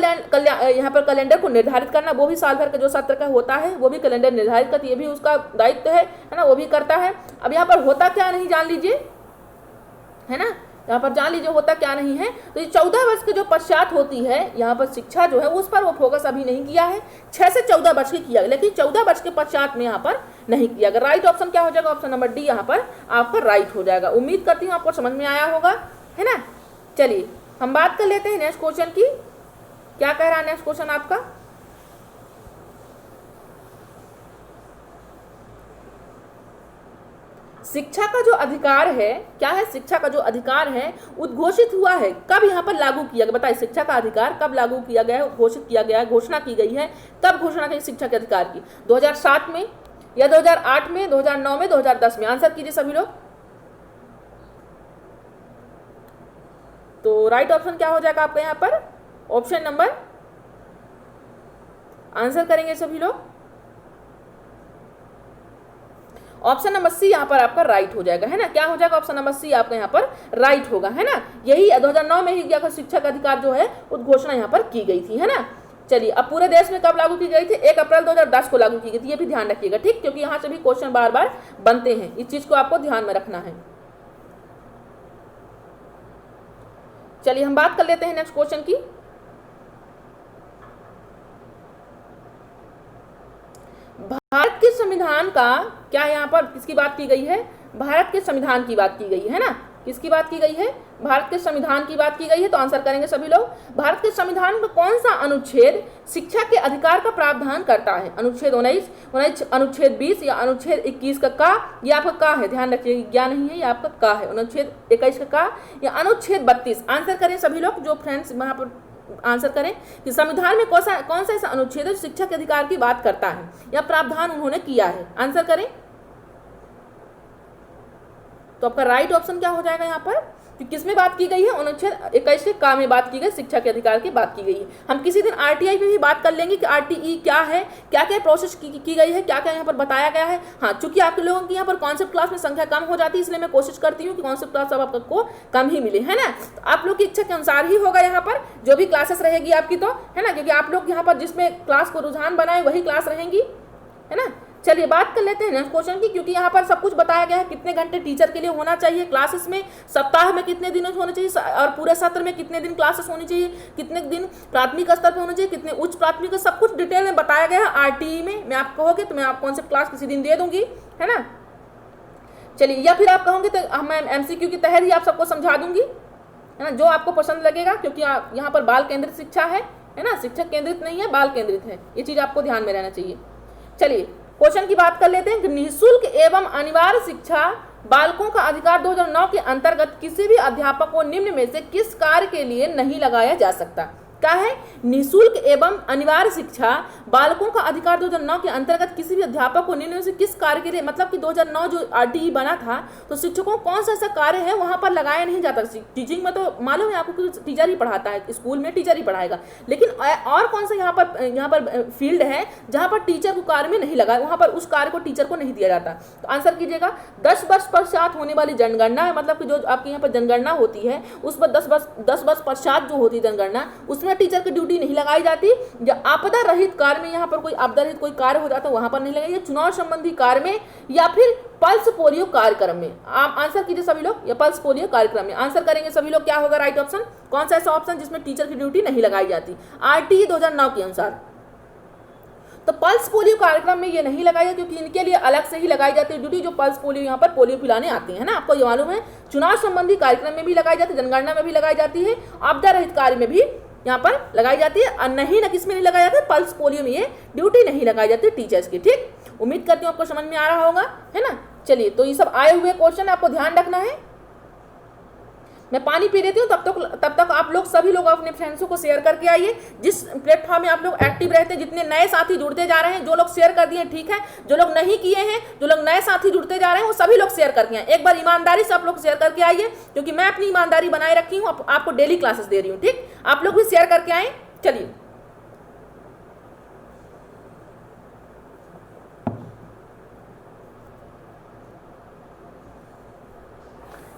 यहाँ पर कैलेंडर को निर्धारित करना, वो भी साल भर का जो सत्र का होता है वो भी कैलेंडर निर्धारित करती है, ये भी उसका दायित्व है ना, वो भी करता है। अब यहाँ पर होता क्या नहीं जान लीजिए, है ना, यहाँ पर जान लीजिए होता क्या नहीं है। तो ये 14 वर्ष के जो पश्चात होती है यहाँ पर शिक्षा जो है उस पर वो फोकस अभी नहीं किया है। 6 से 14 वर्ष की किया, लेकिन 14 वर्ष के पश्चात में यहाँ पर नहीं किया गया। राइट ऑप्शन क्या हो जाएगा, ऑप्शन नंबर डी यहाँ पर आपका राइट हो जाएगा। उम्मीद करती हूँ आपको समझ में आया होगा, है ना। चलिए हम बात कर लेते हैं नेक्स्ट क्वेश्चन की। क्या कह रहा है नेक्स्ट क्वेश्चन आपका, शिक्षा का जो अधिकार है क्या है, शिक्षा का जो अधिकार है उद्घोषित हुआ है, कब यहाँ पर लागू किया गया, बताइए शिक्षा का अधिकार कब लागू किया गया है, घोषित किया गया है, घोषणा की गई है, कब घोषणा की शिक्षा के अधिकार की। 2007 में या 2008 में, 2009 में, 2010 में। आंसर कीजिए सभी लोग। तो राइट ऑप्शन क्या हो जाएगा आपका यहाँ पर, ऑप्शन नंबर, आंसर करेंगे सभी लोग, ऑप्शन नंबर सी यहाँ पर आपका राइट हो जाएगा, है ना। क्या हो जाएगा, ऑप्शन नंबर सी आपका यहाँ पर राइट होगा, है ना। यही 2009 में ही क्या शिक्षा का अधिकार जो है उद्घोषणा यहाँ पर की गई थी, है ना। चलिए अब पूरे देश में कब लागू की गई थी, 1 अप्रैल 2010 को लागू की गई थी, ये भी ध्यान रखिएगा, ठीक, क्योंकि यहाँ से भी क्वेश्चन बार बार बनते हैं, इस चीज को आपको ध्यान में रखना है। चलिए हम बात कर लेते हैं नेक्स्ट क्वेश्चन की। भारत के संविधान का क्या यहाँ पर किसकी बात की गई है? भारत के संविधान की बात की गई है ना। किसकी बात की गई है? भारत के संविधान की बात की गई है। तो आंसर करेंगे सभी लोग। भारत के संविधान का कौन सा अनुच्छेद शिक्षा के अधिकार का प्रावधान करता है? अनुच्छेद 19, अनुच्छेद 20 या अनुच्छेद 21 का? ये आपका का है, ध्यान रखिए, या नहीं है, ये आपका का है। अनुच्छेद 21 का या अनुच्छेद 32? आंसर करें सभी लोग, जो फ्रेंड्स वहां पर आंसर करें कि संविधान में कौन सा ऐसा अनुच्छेद है जो शिक्षा के अधिकार की बात करता है या प्रावधान उन्होंने किया है। आंसर करें। तो आपका राइट ऑप्शन क्या हो जाएगा यहाँ पर कि किसमें बात की गई है? अनुच्छेद 21 के का में बात की गई, शिक्षा के अधिकार की बात की गई है। हम किसी दिन आरटीआई पे भी बात कर लेंगे कि आरटीई क्या है, क्या क्या प्रोसेस की गई है, क्या क्या यहाँ पर बताया गया है। हाँ, चूंकि आप लोगों की यहाँ पर कॉन्सेप्ट क्लास में संख्या कम हो जाती है, इसलिए मैं कोशिश करती हूँ कि कॉन्सेप्ट क्लास अब आपको कम ही मिले, है ना। तो आप लोग की इच्छा के अनुसार ही होगा यहाँ पर जो भी क्लासेस रहेगी आपकी, तो है ना, क्योंकि आप लोग यहाँ पर जिसमें क्लास को रुझान बनाए वही क्लास रहेंगी, है ना। चलिए बात कर लेते हैं नेक्स्ट क्वेश्चन की, क्योंकि यहाँ पर सब कुछ बताया गया है कितने घंटे टीचर के लिए होना चाहिए क्लासेस में, सप्ताह में कितने दिन होने चाहिए और पूरे सत्र में कितने दिन क्लासेस होनी चाहिए, कितने दिन प्राथमिक स्तर पर होने चाहिए, कितने उच्च प्राथमिक, सब कुछ डिटेल में बताया गया है आरटीई में। मैं आप कहोगे तो मैं आप कौन से क्लास किसी दिन दे दूंगी, है ना। चलिए, या फिर आप कहोगे तो मैं एमसीक्यू के तहत ही आप सबको समझा दूंगी, है ना, जो आपको पसंद लगेगा, क्योंकि यहाँ पर बाल केंद्रित शिक्षा है ना, शिक्षक केंद्रित नहीं है, बाल केंद्रित है। ये चीज आपको ध्यान में रहना चाहिए। चलिए क्वेश्चन की बात कर लेते हैं कि निःशुल्क एवं अनिवार्य शिक्षा बालकों का अधिकार 2009 के अंतर्गत किसी भी अध्यापक को निम्न में से किस कार्य के लिए नहीं लगाया जा सकता? क्या है? निःशुल्क एवं अनिवार्य शिक्षा बालकों का अधिकार 2009 के अंतर्गत किसी भी अध्यापक को निम्न में से किस कार्य के लिए, मतलब कि 2009 जो आरटीई बना था तो शिक्षकों कौन सा ऐसा कार्य है वहां पर लगाया नहीं जाता। टीचिंग में तो मालूम है आपको कि टीचर ही पढ़ाता है, स्कूल में टीचर ही पढ़ाएगा, लेकिन और कौन सा यहाँ पर फील्ड है जहाँ पर टीचर को कार्य में नहीं लगा, वहां पर उस कार्य को टीचर को नहीं दिया जाता। तो आंसर कीजिएगा। 10 वर्ष पश्चात होने वाली जनगणना है, मतलब कि जो आपके यहाँ पर जनगणना होती है उस पर 10 वर्ष पश्चात जो होती है जनगणना, उसमें टीचर की ड्यूटी नहीं लगाई जाती। या आपदा रहित कार्य में, यहाँ पर कोई आपदा रहित कोई कार्य हो जाता है वहां पर नहीं लगाई, चुनाव संबंधी कार्य में, या फिर पल्स पोलियो कार्यक्रम में। आप आंसर कीजिए सभी लोग, या पल्स पोलियो कार्यक्रम में। आंसर करेंगे सभी लोग, क्या होगा राइट ऑप्शन? कौन सा ऐसा ऑप्शन जिसमें टीचर की ड्यूटी नहीं लगाई जाती आरटीई 2009 के अनुसार? तो पल्स पोलियो कार्यक्रम में ये नहीं लगाया क्योंकि इनके लिए अलग से ही लगाई जाती है ड्यूटी, जो पल्स पोलियो यहाँ पर पोलियो पिलाने आते हैं ना, आपको ये मालूम है। चुनाव संबंधी कार्यक्रम में भी लगाई जाती है, जनगणना में भी लगाई जाती है, आपदा रहित कार्य में भी यहाँ पर लगाई जाती है, और नहीं ना किसमें नहीं लगाया जाता, पल्स पोलियो में ये ड्यूटी नहीं लगाई जाती टीचर्स की। ठीक, उम्मीद करती हूँ आपको समझ में आ रहा होगा, है ना। चलिए, तो ये सब आए हुए क्वेश्चन आपको ध्यान रखना है। मैं पानी पी लेती हूँ, तब तक आप लोग सभी लोग अपने फ्रेंड्सों को शेयर करके आइए। जिस प्लेटफॉर्म में आप लोग एक्टिव रहते हैं, जितने नए साथी जुड़ते जा रहे हैं, जो लोग शेयर कर दिए ठीक है, जो लोग नहीं किए हैं, जो लोग नए साथी जुड़ते जा रहे हैं वो सभी लोग शेयर करके आए। एक बार ईमानदारी से आप लोग शेयर करके आइए, क्योंकि मैं अपनी ईमानदारी बनाए रखी हूँ, आपको डेली क्लासेस दे रही हूँ। ठीक, आप लोग भी शेयर करके आए। चलिए,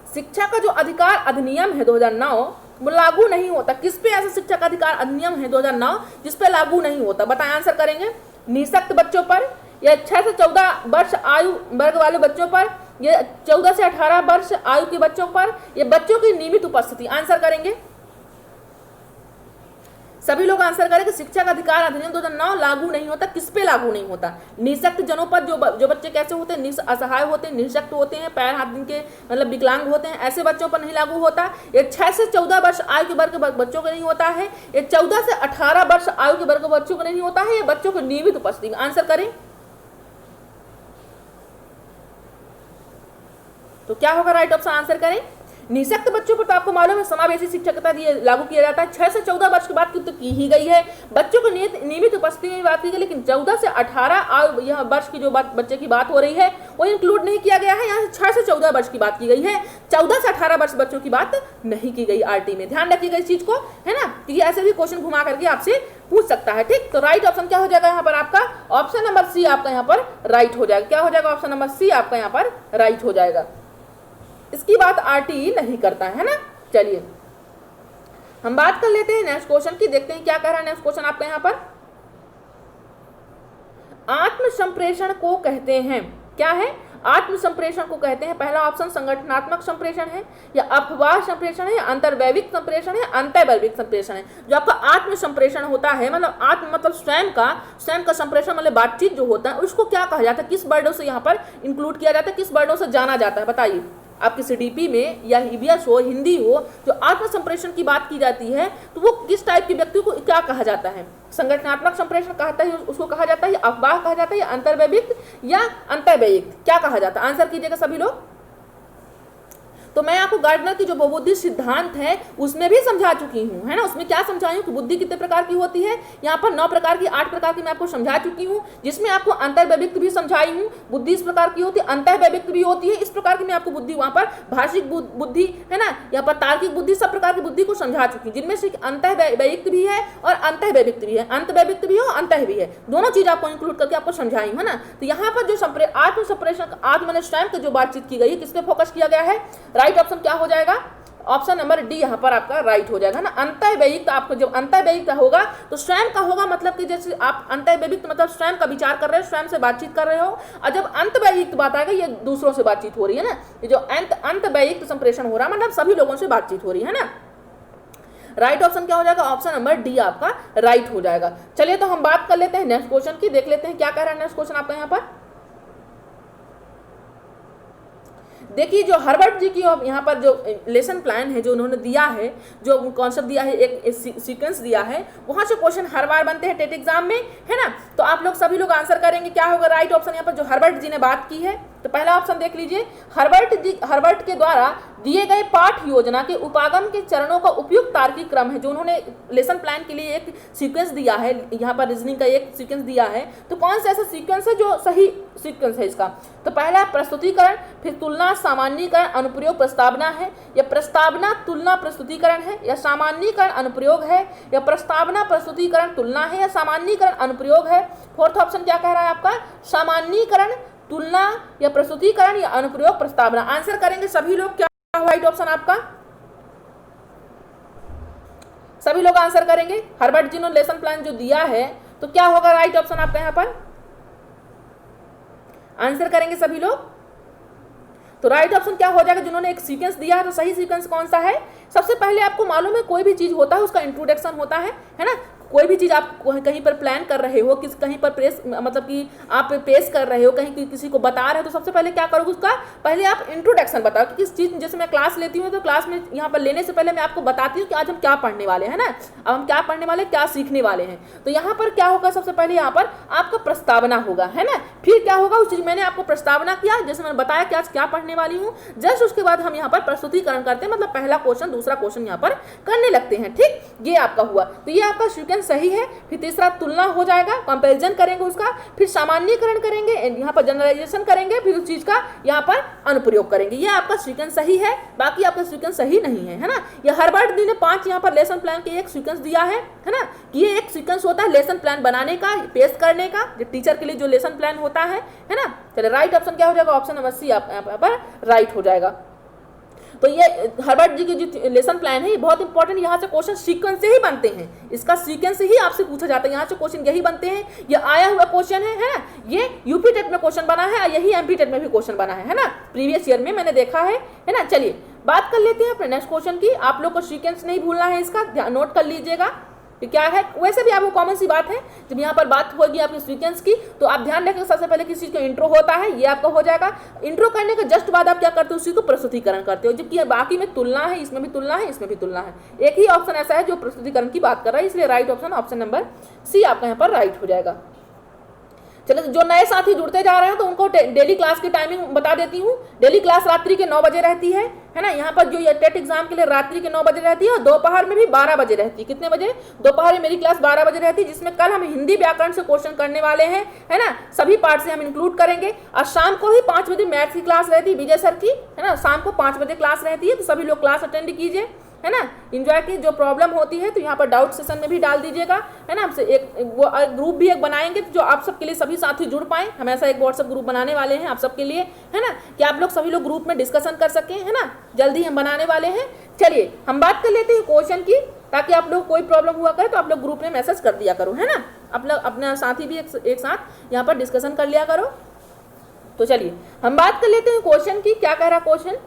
शिक्षा का जो अधिकार अधिनियम है 2009 वो लागू नहीं होता। किस पे ऐसा शिक्षा का अधिकार अधिनियम है 2009 जिस पे लागू नहीं होता? बताएं, आंसर करेंगे। निःशक्त बच्चों पर, या 6 से 14 वर्ष आयु वर्ग वाले बच्चों पर, या 14 से 18 वर्ष आयु के बच्चों पर, या बच्चों की नियमित उपस्थिति? आंसर करेंगे सभी लोग। आंसर करें कि शिक्षा का अधिकार अधिनियम 2009 लागू नहीं होता। किस पे लागू नहीं होता? निःशक्त जनों पर, जो बच्चे कैसे होते हैं, असहाय होते हैं, निःशक्त होते हैं, पैर हाथ जिनके मतलब विकलांग होते हैं, ऐसे बच्चों पर नहीं लागू होता। ये 6 से 14 वर्ष आयु के वर्ग के बच्चों को नहीं होता है। ये 14 से 18 वर्ष आयु के वर्ग के बच्चों को नहीं होता है। ये बच्चों की नियमित उपस्थिति। आंसर करें तो क्या होगा राइट ऑप्शन? आंसर करें। निःशक्त बच्चों पर तो आपको मालूम है समावेशी शिक्षकता लागू किया जाता है। 6 से 14 वर्ष की बात तो की ही गई है, बच्चों को नियमित उपस्थिति में बात की गई, लेकिन 14 से 18 आयु यह वर्ष की जो बच्चे की बात हो रही है वो इंक्लूड नहीं किया गया है। यहाँ 6 से 14 वर्ष की बात की गई है, 14 से 18 वर्ष बच्चों की बात नहीं की गई आरटी में। ध्यान रखिएगा इस चीज को, है ना, क्योंकि ऐसे भी क्वेश्चन घुमा करके आपसे पूछ सकता है। ठीक, तो राइट ऑप्शन क्या हो जाएगा यहाँ पर? आपका ऑप्शन नंबर सी आपका यहाँ पर राइट हो जाएगा। क्या हो जाएगा? ऑप्शन नंबर सी आपका यहाँ पर राइट हो जाएगा। इसकी बात आरटीई नहीं करता है ना। चलिए हम बात कर लेते हैं नेक्स्ट क्वेश्चन की, देखते हैं क्या कह रहा है नेक्स्ट क्वेश्चन आपका यहाँ पर। आत्म संप्रेषण को कहते हैं, क्या है? आत्म संप्रेषण को कहते हैं। पहला ऑप्शन संगठनात्मक संप्रेषण है, या अफवाह संप्रेषण है, अंतर्वैयक्तिक संप्रेषण है, अंतर्वैयक्तिक संप्रेषण है। जो आपका आत्म संप्रेषण होता है, मतलब आत्म मतलब स्वयं का संप्रेषण मतलब बातचीत जो होता है, उसको क्या कहा जाता है, किस वर्डों से यहाँ पर इंक्लूड किया जाता है, किस वर्डों से जाना जाता है, बताइए। आपकी सीडीपी में या ईवीएस हो, हिंदी हो, जो आत्म संप्रेषण की बात की जाती है तो वो किस टाइप के व्यक्ति को क्या कहा जाता है? संगठनात्मक संप्रेषण कहता है, उसको कहा जाता है, अफवाह कहा जाता है, या अंतर्वैयक्तिक या अंतर्वैयक्तिक, क्या कहा जाता है? आंसर कीजिएगा सभी लोग। तो मैं आपको गार्डनर की जो बहुबुद्धि सिद्धांत है उसमें भी समझा चुकी हूँ, है ना। उसमें क्या समझाई हूँ कि बुद्धि कितने प्रकार की होती है, यहाँ पर 9 प्रकार की 8 प्रकार की मैं आपको समझा चुकी हूँ, जिसमें आपको अंतर्वैयक्तिक भी समझाई हूँ। बुद्धि इस प्रकार की होती है, अंतर्वैयक्तिक भी होती है, इस प्रकार की मैं आपको बुद्धि वहाँ पर भाषिक बुद्धि, है ना, यहाँ पर तार्किक बुद्धि, सब प्रकार की बुद्धि को समझा चुकी, जिनमें से अंतर्वैयक्तिक भी है और अंतर्वैयक्तिक भी है, अंतर्वैयक्तिक भी हो अंतर भी है, दोनों चीज आपको इंक्लूड करके आपको समझाई, है ना। तो यहाँ पर जो आत्म संप्रेषण, आत्म स्वयं की जो बातचीत की गई है, किस पे फोकस किया गया है? राइट ऑप्शन क्या हो जाएगा? ऑप्शन नंबर डी यहाँ पर आपका राइट हो जाएगा ना। अंतर्वैयक्तिक, आपको जब अंतर्वैयक्तिक होगा तो स्वयं का होगा, मतलब कि जैसे आप अंतर्वैयक्तिक मतलब स्वयं का विचार कर रहे हो, स्वयं से बातचीत कर रहे हो, और जब अंतर्वैयक्तिक बात आएगा ये दूसरों से बातचीत हो रही है ना। ये जो अंतर्वैयक्तिक संप्रेषण हो रहा है मतलब सभी लोगों से बातचीत हो रही है ना। राइट ऑप्शन क्या हो जाएगा? ऑप्शन नंबर डी आपका राइट हो जाएगा। चलिए तो हम बात कर लेते हैं नेक्स्ट क्वेश्चन की, देख लेते हैं क्या कह रहा है नेक्स्ट क्वेश्चन आपका यहाँ पर। देखिए जो हार्वर्ड जी की यहाँ पर जो लेसन प्लान है जो उन्होंने दिया है, जो कॉन्सेप्ट दिया है, एक सीक्वेंस दिया है, वहाँ से क्वेश्चन हर बार बनते हैं टेट एग्जाम में, है ना। तो आप लोग सभी लोग आंसर करेंगे, क्या होगा राइट ऑप्शन यहाँ पर जो हार्वर्ड जी ने बात की है। तो पहला ऑप्शन देख लीजिए, हार्वर्ड के द्वारा दिए गए पाठ योजना के उपागम के चरणों का उपयुक्त तार्किक क्रम है। जो उन्होंने लेसन प्लान के लिए एक सीक्वेंस दिया है, यहाँ पर रीजनिंग का एक सीक्वेंस दिया है, तो कौन सा ऐसा सीक्वेंस है जो सही सीक्वेंस है इसका? तो पहला प्रस्तुतिकरण, फिर तुलना, सामान्यीकरण, अनुप्रयोग, प्रस्तावना है, या प्रस्तावना तुलना प्रस्तुतिकरण है, या सामान्यीकरण अनुप्रयोग है, या प्रस्तावना प्रस्तुतिकरण तुलना है, या सामान्यीकरण अनुप्रयोग है। फोर्थ ऑप्शन क्या कह रहा है आपका? सामान्यीकरण, तुलना, या प्रस्तुतिकरण, या अनुप्रयोग, प्रस्तावना। आंसर करेंगे सभी लोग, क्या राइट ऑप्शन आपका? सभी लोग आंसर करेंगे। हार्वर्ड जी ने लेसन प्लान जो दिया है तो क्या होगा राइट ऑप्शन आपका यहाँ पर? आंसर करेंगे सभी लोग। तो राइट ऑप्शन क्या हो जाएगा? जिन्होंने एक सीक्वेंस दिया है, तो सही सीक्वेंस कौन सा है? सबसे पहले आपको मालूम है कोई भी चीज होता है उसका इंट्रोडक्शन होता है ना। कोई भी चीज़ आप कहीं पर प्लान कर रहे हो, कहीं पर प्रेस मतलब कि आप पेश कर रहे हो, कहीं किसी को बता रहे हो, तो सबसे पहले क्या करोगे? उसका पहले आप इंट्रोडक्शन बताओ कि किस चीज़, जैसे मैं क्लास लेती हूँ तो क्लास में यहाँ पर लेने से पहले मैं आपको बताती हूँ कि आज हम क्या पढ़ने वाले हैं ना, अब हम क्या पढ़ने वाले, क्या सीखने वाले हैं। तो यहाँ पर क्या होगा? सबसे पहले यहाँ पर आपका प्रस्तावना होगा, है ना। फिर क्या होगा? उस चीज़ मैंने आपको प्रस्तावना किया, जैसे मैंने बताया कि आज क्या पढ़ने वाली हूँ, जस्ट उसके बाद हम यहाँ पर प्रस्तुतिकरण करते हैं, मतलब पहला क्वेश्चन दूसरा क्वेश्चन यहाँ पर करने लगते हैं। ठीक, ये आपका हुआ। तो ये आपका सीक्वेंस सही है। फिर तीसरा तुलना हो जाएगा, कंपैरिजन करेंगे उसका, फिर सामान्यीकरण करेंगे, यहाँ पर जनरलाइजेशन करेंगे, फिर उस चीज का यहाँ पर अनुप्रयोग करेंगे। ये आपका सीक्वेंस सही है, बाकी आपका सीक्वेंस सही नहीं है ना। ये हार्वर्ड जी ने 5 यहाँ पर लेसन प्लान के एक सीक्वेंस दिया है ना। ये एक सीक्वेंस होता है लेसन प्लान बनाने का, पेश करने का, जो टीचर के लिए जो लेसन प्लान होता है ना। चलिए राइट ऑप्शन क्या हो जाएगा? ऑप्शन नंबर सी आप यहाँ पर राइट हो जाएगा। तो ये हार्वर्ड जी की जो लेसन प्लान है ये बहुत इंपॉर्टेंट, यहाँ से क्वेश्चन सीक्वेंस से ही बनते हैं, इसका सीक्वेंस से ही आपसे पूछा जाता है, यहाँ से क्वेश्चन यही बनते हैं। ये आया हुआ क्वेश्चन है ना, ये यूपी टेट में क्वेश्चन बना है और यही एमपी टेट में भी क्वेश्चन बना है ना, प्रीवियस ईयर में मैंने देखा है ना। चलिए बात कर लेते हैं अपने नेक्स्ट क्वेश्चन की। आप लोग को सीक्वेंस नहीं भूलना है, इसका ध्यान नोट कर लीजिएगा कि क्या है। वैसे भी आपको कॉमन सी बात है, जब यहाँ पर बात होगी आपकी सीक्वेंस की, तो आप ध्यान रखें सबसे पहले किसी चीज का इंट्रो होता है, ये आपका हो जाएगा। इंट्रो करने के जस्ट बाद आप क्या करते हो? उसी को प्रस्तुतिकरण करते हो, जबकि बाकी में तुलना है, इसमें भी तुलना है, इसमें भी तुलना है। एक ही ऑप्शन ऐसा है जो प्रस्तुतिकरण की बात कर रहा है, इसलिए right option option number C आपका यहाँ पर राइट हो जाएगा। चलो जो नए साथी जुड़ते जा रहे हैं तो उनको डेली क्लास की टाइमिंग बता देती हूँ। डेली क्लास रात्रि के 9 बजे रहती है ना। यहाँ पर जो ये टेट एग्जाम के लिए रात्रि के 9 बजे रहती है और दोपहर में भी 12 बजे रहती है। कितने बजे? दोपहर में मेरी क्लास 12 बजे रहती है, जिसमें कल हम हिंदी व्याकरण से क्वेश्चन करने वाले हैं, है ना। सभी पार्ट से हम इंक्लूड करेंगे। और शाम को ही 5 बजे मैथ्स की क्लास रहती है विजय सर की, है ना। शाम को 5 बजे क्लास रहती है, तो सभी लोग क्लास अटेंड कीजिए, है ना। एंजॉय की। जो प्रॉब्लम होती है तो यहाँ पर डाउट सेशन में भी डाल दीजिएगा, है ना। आपसे एक वो ग्रुप भी एक बनाएंगे जो आप सबके लिए सभी साथी जुड़ पाएं। हम ऐसा एक व्हाट्सएप ग्रुप बनाने वाले हैं आप सबके लिए, है ना, कि आप लोग सभी लोग ग्रुप में डिस्कशन कर सकें, है ना। जल्दी हम बनाने वाले हैं। चलिए हम बात कर लेते हैं क्वेश्चन की, ताकि आप लोग कोई प्रॉब्लम हुआ करे तो आप लोग ग्रुप में मैसेज कर दिया करो, है ना। आप लोग अपना साथी भी एक साथ यहाँ पर डिस्कशन कर लिया करो। तो चलिए हम बात कर लेते हैं क्वेश्चन की। क्या कह रहा क्वेश्चन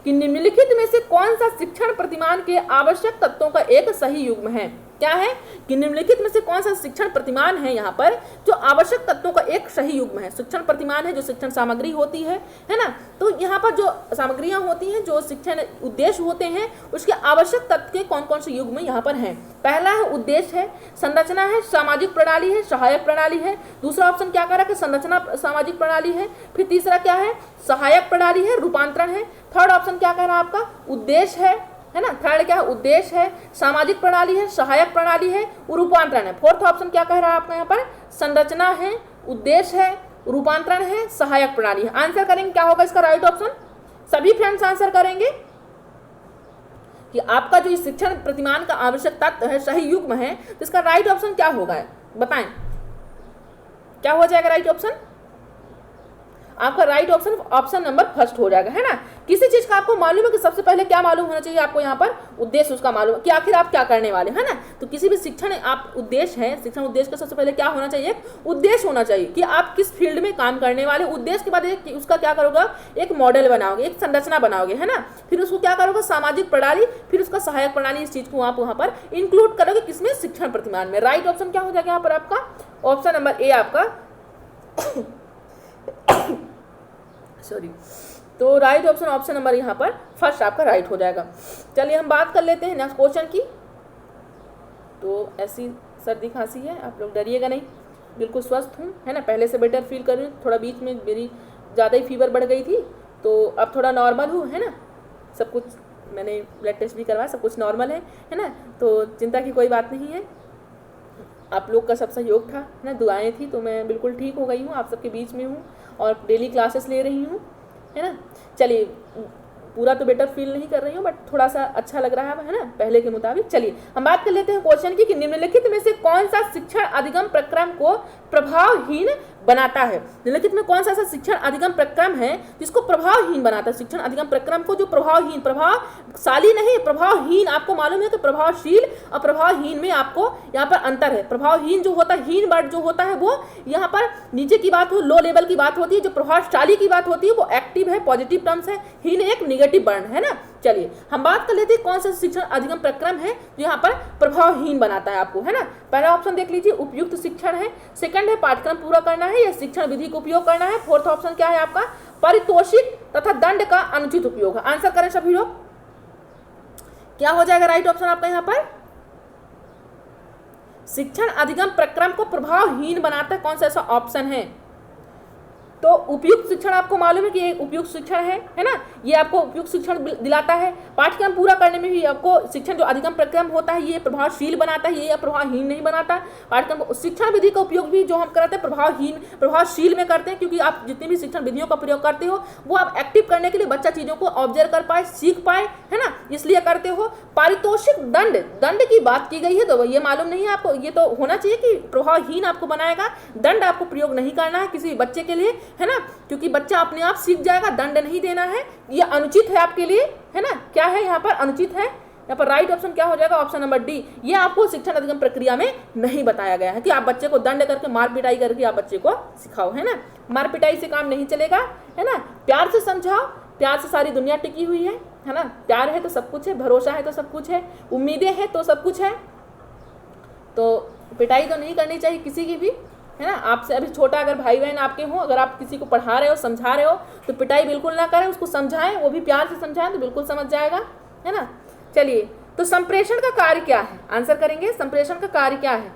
कि निम्नलिखित में से कौन सा शिक्षण प्रतिमान के आवश्यक तत्वों का एक सही युग्म है। क्या है कि निम्नलिखित में से कौन सा शिक्षण प्रतिमान है यहाँ पर जो आवश्यक तत्वों का एक सही युग्म है। शिक्षण प्रतिमान है जो शिक्षण सामग्री होती है ना। तो यहाँ पर जो सामग्रियां होती हैं, जो शिक्षण उद्देश्य होते हैं, उसके आवश्यक तत्व के कौन कौन से युग्म यहाँ पर हैं। पहला है उद्देश्य है, संरचना है, सामाजिक प्रणाली है, सहायक प्रणाली है। दूसरा ऑप्शन क्या कह रहा है कि संरचना सामाजिक प्रणाली है। फिर तीसरा क्या है, सहायक प्रणाली है, रूपांतरण है। थर्ड ऑप्शन क्या कह रहा है आपका, उद्देश्य है ना। थर्ड क्या है, उद्देश्य है, सामाजिक प्रणाली है, सहायक प्रणाली है, रूपांतरण है। फोर्थ ऑप्शन क्या कह रहा है आपका यहाँ पर, संरचना है, उद्देश्य है, रूपांतरण है, सहायक प्रणाली है। आंसर करेंगे क्या होगा इसका राइट ऑप्शन। सभी फ्रेंड्स आंसर करेंगे कि आपका जो शिक्षण प्रतिमान का आवश्यक तत्व है, सही युग्म है, तो इसका राइट ऑप्शन क्या होगा, बताएं क्या हो जाएगा राइट ऑप्शन। आपका right option option number first हो जाएगा, है ना। किसी चीज का आपको मालूम है कि सबसे पहले क्या मालूम होना चाहिए आपको, यहाँ पर उद्देश्य उसका मालूम है कि आखिर आप क्या करने वाले, है ना। तो किसी भी शिक्षण आप उद्देश्य है, शिक्षण उद्देश्य का सबसे पहले क्या होना चाहिए, उद्देश्य होना चाहिए कि आप किस फील्ड में काम करने वाले। उद्देश्य के बाद एक उसका क्या करोगे, एक मॉडल बनाओगे, एक संरचना बनाओगे, है ना। फिर उसको क्या करोगे, सामाजिक प्रणाली, फिर उसका सहायक प्रणाली, इस चीज को आप वहां पर इंक्लूड करोगे किसमें, शिक्षण प्रतिमान में। राइट ऑप्शन क्या हो जाएगा यहाँ पर आपका, ऑप्शन नंबर ए आपका सॉरी। तो राइट ऑप्शन ऑप्शन नंबर यहाँ पर फर्स्ट आपका राइट हो जाएगा। चलिए हम बात कर लेते हैं नेक्स्ट क्वेश्चन की। तो ऐसी सर्दी खांसी है, आप लोग डरिएगा नहीं, बिल्कुल स्वस्थ हूँ, है ना। पहले से बेटर फील कर रही हूँ, थोड़ा बीच में मेरी ज़्यादा ही फीवर बढ़ गई थी, तो अब थोड़ा नॉर्मल हूँ, है ना। सब कुछ मैंने ब्लड टेस्ट भी करवाया, सब कुछ नॉर्मल है ना। तो चिंता की कोई बात नहीं है, आप लोग का सब सहयोग था, है ना, दुआएं थी, तो मैं बिल्कुल ठीक हो गई हूँ, आप सबके बीच में हूँ और डेली क्लासेस ले रही हूँ, है ना। चलिए पूरा तो बेटर फील नहीं कर रही हूँ, बट थोड़ा सा अच्छा लग रहा है ना पहले के मुताबिक। चलिए हम बात कर लेते हैं क्वेश्चन की कि निम्नलिखित में से कौन सा शिक्षण अधिगम प्रक्रम को प्रभावहीन बनाता है। निम्नलिखित में कौन सा ऐसा शिक्षण अधिगम प्रक्रम है जिसको प्रभावहीन बनाता है। शिक्षण अधिगम प्रक्रम को जो प्रभावहीन, प्रभावशाली नहीं, प्रभावहीन। आपको मालूम है कि प्रभावशील और प्रभावहीन में आपको यहाँ पर अंतर है। प्रभावहीन जो होता है, हीन वर्ड जो होता है वो यहाँ पर नीचे की बात हो, लो लेवल की बात होती है। जो प्रभावशाली की बात होती है वो एक्टिव है, पॉजिटिव टर्म्स है। हीन एक निगेटिव वर्ण है ना। चलिए हम बात कर लेते हैं कौन सा शिक्षण अधिगम प्रक्रम है जो यहाँ पर प्रभावहीन बनाता है आपको, है ना। पहला ऑप्शन देख लीजिए, उपयुक्त शिक्षण है। सेकंड है पाठ्यक्रम पूरा करना है या शिक्षण विधि का उपयोग करना है। फोर्थ ऑप्शन क्या है आपका, पारितोषिक तथा दंड का अनुचित उपयोग है। आंसर करें सभी लोग, क्या हो जाएगा राइट ऑप्शन आपका यहाँ पर। शिक्षण अधिगम प्रक्रम को प्रभावहीन बनाता है, कौन सा ऐसा ऑप्शन है। तो उपयुक्त शिक्षण आपको मालूम है कि ये उपयुक्त शिक्षण है ना। ये आपको उपयुक्त शिक्षण दिलाता है। पाठ्यक्रम पूरा करने में भी आपको शिक्षण जो अधिगम प्रक्रम होता है ये प्रभावशील बनाता है, ये प्रभावहीन नहीं बनाता। पाठ्यक्रम शिक्षण विधि का उपयोग भी जो हम करते हैं प्रभावहीन प्रभावशील में करते हैं, क्योंकि आप जितनी भी शिक्षण विधियों का प्रयोग करते हो वो आप एक्टिव करने के लिए बच्चा चीजों को ऑब्जर्व कर पाए, सीख पाए, है ना, इसलिए करते हो। पारितोषिक दंड, दंड की बात की गई है तो ये मालूम नहीं है आपको, ये तो होना चाहिए कि प्रभावहीन आपको बनाएगा। दंड आपको प्रयोग नहीं करना है किसी बच्चे के लिए, है ना, क्योंकि बच्चा अपने आप सीख जाएगा, दंड नहीं देना है। ये अनुचित है आपके लिए, है ना। क्या है यहाँ पर, अनुचित है। यहाँ पर राइट ऑप्शन क्या हो जाएगा, ऑप्शन नंबर डी। ये आपको शिक्षण अधिगम प्रक्रिया में नहीं बताया गया है कि आप बच्चे को दंड करके, मार पिटाई करके आप बच्चे को सिखाओ, है ना। मार पिटाई से काम नहीं चलेगा, है ना। प्यार से समझाओ, प्यार से सारी दुनिया टिकी हुई है ना। प्यार है तो सब कुछ है, भरोसा है तो सब कुछ है, उम्मीदें हैं तो सब कुछ है। तो पिटाई तो नहीं करनी चाहिए किसी की भी, है ना। आपसे अभी छोटा अगर भाई बहन आपके हों, अगर आप किसी को पढ़ा रहे हो, समझा रहे हो, तो पिटाई बिल्कुल ना करें, उसको समझाएं, वो भी प्यार से समझाएं तो बिल्कुल समझ जाएगा, है ना। चलिए तो संप्रेषण का कार्य क्या है, आंसर करेंगे। संप्रेषण का कार्य क्या है,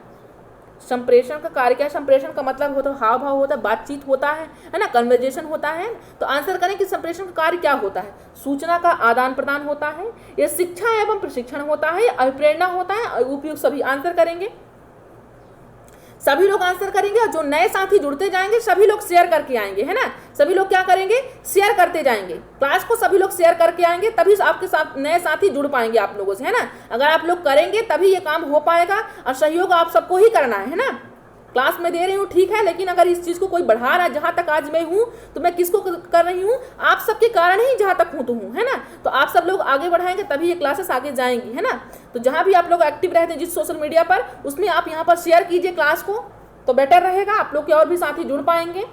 संप्रेषण का कार्य क्या है। संप्रेषण का मतलब होता है हाव भाव होता है, बातचीत होता है ना, कन्वर्जेशन होता है। तो आंसर करें कि संप्रेषण का कार्य क्या होता है। सूचना का आदान प्रदान होता है, यह शिक्षा एवं प्रशिक्षण होता है, अभिप्रेरणा होता है, उपयुक्त। सभी आंसर करेंगे, सभी लोग आंसर करेंगे। और जो नए साथी जुड़ते जाएंगे सभी लोग शेयर करके आएंगे, है ना। सभी लोग क्या करेंगे, शेयर करते जाएंगे क्लास को, सभी लोग शेयर करके आएंगे, तभी आपके साथ नए साथी जुड़ पाएंगे आप लोगों से, है ना। अगर आप लोग करेंगे तभी ये काम हो पाएगा, और सहयोग आप सबको ही करना है ना। क्लास में दे रही हूँ ठीक है, लेकिन अगर इस चीज़ को कोई बढ़ा रहा है, जहाँ तक आज मैं हूँ तो मैं किसको कर रही हूँ, आप सबके कारण ही जहाँ तक हूँ तो हूँ, है ना। तो आप सब लोग आगे बढ़ाएंगे तभी ये क्लासेस आगे जाएंगी, है ना। तो जहाँ भी आप लोग एक्टिव रहते हैं जिस सोशल मीडिया पर, उसमें आप यहाँ पर शेयर कीजिए क्लास को, तो बेटर रहेगा, आप लोग के और भी साथी जुड़ पाएंगे।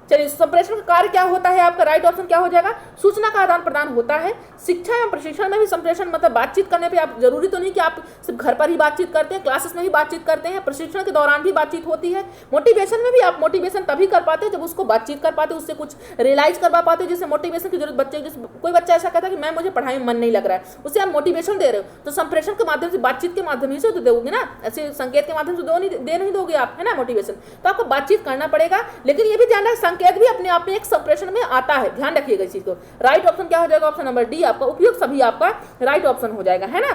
चलिए, संप्रेषण का कार्य क्या होता है आपका? राइट ऑप्शन क्या हो जाएगा? सूचना का आदान प्रदान होता है। शिक्षा एवं प्रशिक्षण में भी संप्रेषण मतलब बातचीत करने पे आप जरूरी तो नहीं कि आप सिर्फ घर पर ही बातचीत करते हैं, क्लासेस में भी बातचीत करते हैं, प्रशिक्षण के दौरान भी बातचीत होती है। मोटिवेशन में भी आप मोटिवेशन तभी कर पाते हैं जब उसको बातचीत कर पाते, उससे कुछ रियलाइज करवा पाते हो। जैसे मोटिवेशन की जरूरत बच्चे, जैसे कोई बच्चा ऐसा कहता है कि मैं मुझे पढ़ाई में मन नहीं लग रहा है, उससे आप मोटिवेशन दे रहे हो, तो संप्रेषण के माध्यम से, बातचीत के माध्यम ही से तो दोगे ना, ऐसे संकेत के माध्यम से दे नहीं दोगे आप, है ना, मोटिवेशन। तो आपको बातचीत करना पड़ेगा, लेकिन ये भी ध्यान रखें संकेत भी अपने आप में एक संप्रेषण में आता है, ध्यान रखिएगा इस चीज को। राइट ऑप्शन क्या हो जाएगा? ऑप्शन नंबर डी आपका उपयुक्त सभी आपका राइट ऑप्शन हो जाएगा, है ना।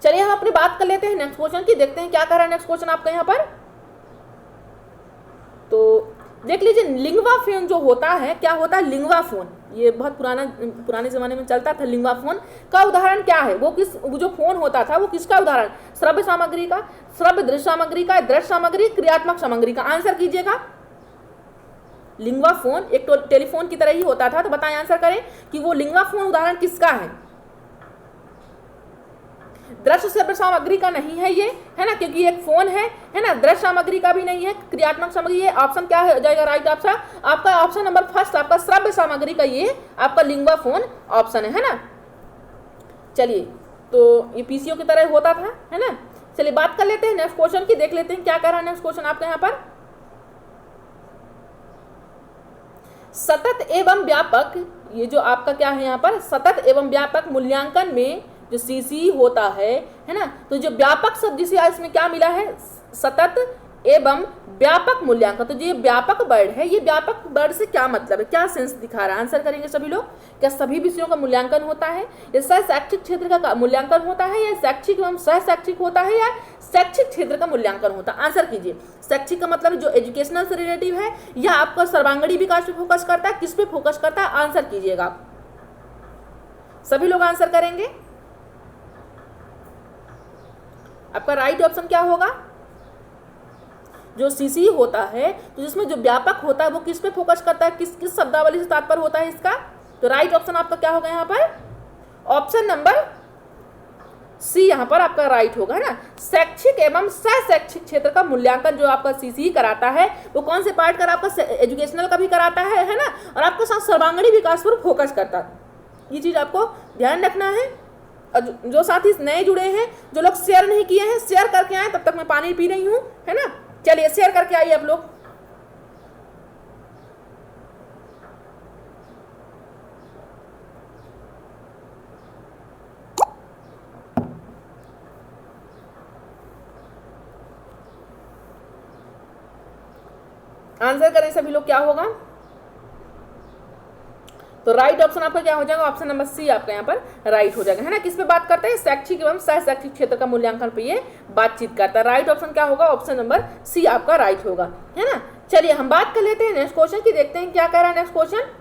चलिए हम अपनी बात कर लेते हैं नेक्स्ट क्वेश्चन की, देखते हैं क्या कह रहा है नेक्स्ट क्वेश्चन आपका यहाँ पर। तो देख लीजिए, लिंगवा फोन जो होता है, क्या होता है लिंगवा फोन, ये बहुत पुराने जमाने में चलता था। लिंगवा फोन का उदाहरण क्या है? वो जो फोन होता था वो किसका उदाहरण? श्रव्य सामग्री का, श्रव्य दृश्य सामग्री का, दृश्य सामग्री, क्रियात्मक सामग्री का। आंसर कीजिएगा। लिंगवा फोन एक टेलीफोन की तरह ही होता था, तो बताएं, आंसर करें कि वो लिंगवा फोन उदाहरण किसका है? दृश्य श्रव्य सामग्री का नहीं है ये, है ना, क्योंकि एक फोन है ना। दृश्य सामग्री का भी नहीं है, क्रियात्मक सामग्री। ये ऑप्शन क्या हो जाएगा राइट ऑप्शन? आपका ऑप्शन नंबर फर्स्ट आपका श्रव्य सामग्री का ये आपका लिंगवा फोन ऑप्शन है ना। चलिए, तो ये पीसीओ की तरह होता था, है ना। चलिए बात कर लेते हैं नेक्स्ट क्वेश्चन की, देख लेते हैं क्या कह रहा है नेक्स्ट क्वेश्चन आपका यहाँ पर। सतत एवं व्यापक, ये जो आपका क्या है यहाँ पर, सतत एवं व्यापक मूल्यांकन में जो सीसी होता है ना, तो जो व्यापक शब्द जिसे इसमें क्या मिला है? सतत एवं व्यापक मूल्यांकन। तो ये व्यापक वर्ड है, ये व्यापक वर्ड से क्या मतलब है, क्या सेंस दिखा रहा है? आंसर करेंगे सभी लोग। क्या सभी विषयों का मूल्यांकन होता है, या शैक्षिक क्षेत्र का मूल्यांकन होता है, या शैक्षिक एवं सह शैक्षिक होता है, या शैक्षिक क्षेत्र का मूल्यांकन होता है? आंसर कीजिए। शैक्षिक का मतलब जो एजुकेशनल से रिलेटिव है, या आपका सर्वांगीण विकास पे फोकस करता है, किस पे फोकस करता है? आंसर कीजिएगा आप, सभी लोग आंसर करेंगे। आपका राइट ऑप्शन क्या होगा? जो सीसी होता है, तो जिसमें जो व्यापक होता है वो किस पे फोकस करता है, किस शब्दावली से तात्पर्य होता है इसका? तो राइट ऑप्शन आपका क्या होगा यहाँ पर? ऑप्शन नंबर सी यहाँ पर आपका राइट होगा, है ना। शैक्षिक एवं सह शैक्षिक क्षेत्र का मूल्यांकन जो आपका सीसी कराता है, वो कौन से पार्ट कर आपका एजुकेशनल का भी कराता है ना, और आपके साथ सर्वांगीण विकास पर फोकस करता है। ये चीज आपको ध्यान रखना है। जो साथी नए जुड़े हैं, जो लोग शेयर नहीं किए हैं, शेयर करके आए, तब तक मैं पानी पी रही हूँ, है ना। चलिए शेयर करके आइए आप लोग। आंसर करें सभी लोग, क्या होगा? तो राइट ऑप्शन आपका क्या हो जाएगा? ऑप्शन नंबर सी आपका यहाँ पर राइट हो जाएगा, है ना। किस पे बात करते हैं? शैक्षिक एवं सह शैक्षिक क्षेत्र का मूल्यांकन पे ये बातचीत करता है। राइट ऑप्शन क्या होगा? ऑप्शन नंबर सी आपका राइट होगा, है ना। चलिए हम बात कर लेते हैं नेक्स्ट क्वेश्चन की, देखते हैं क्या कह रहा है नेक्स्ट क्वेश्चन।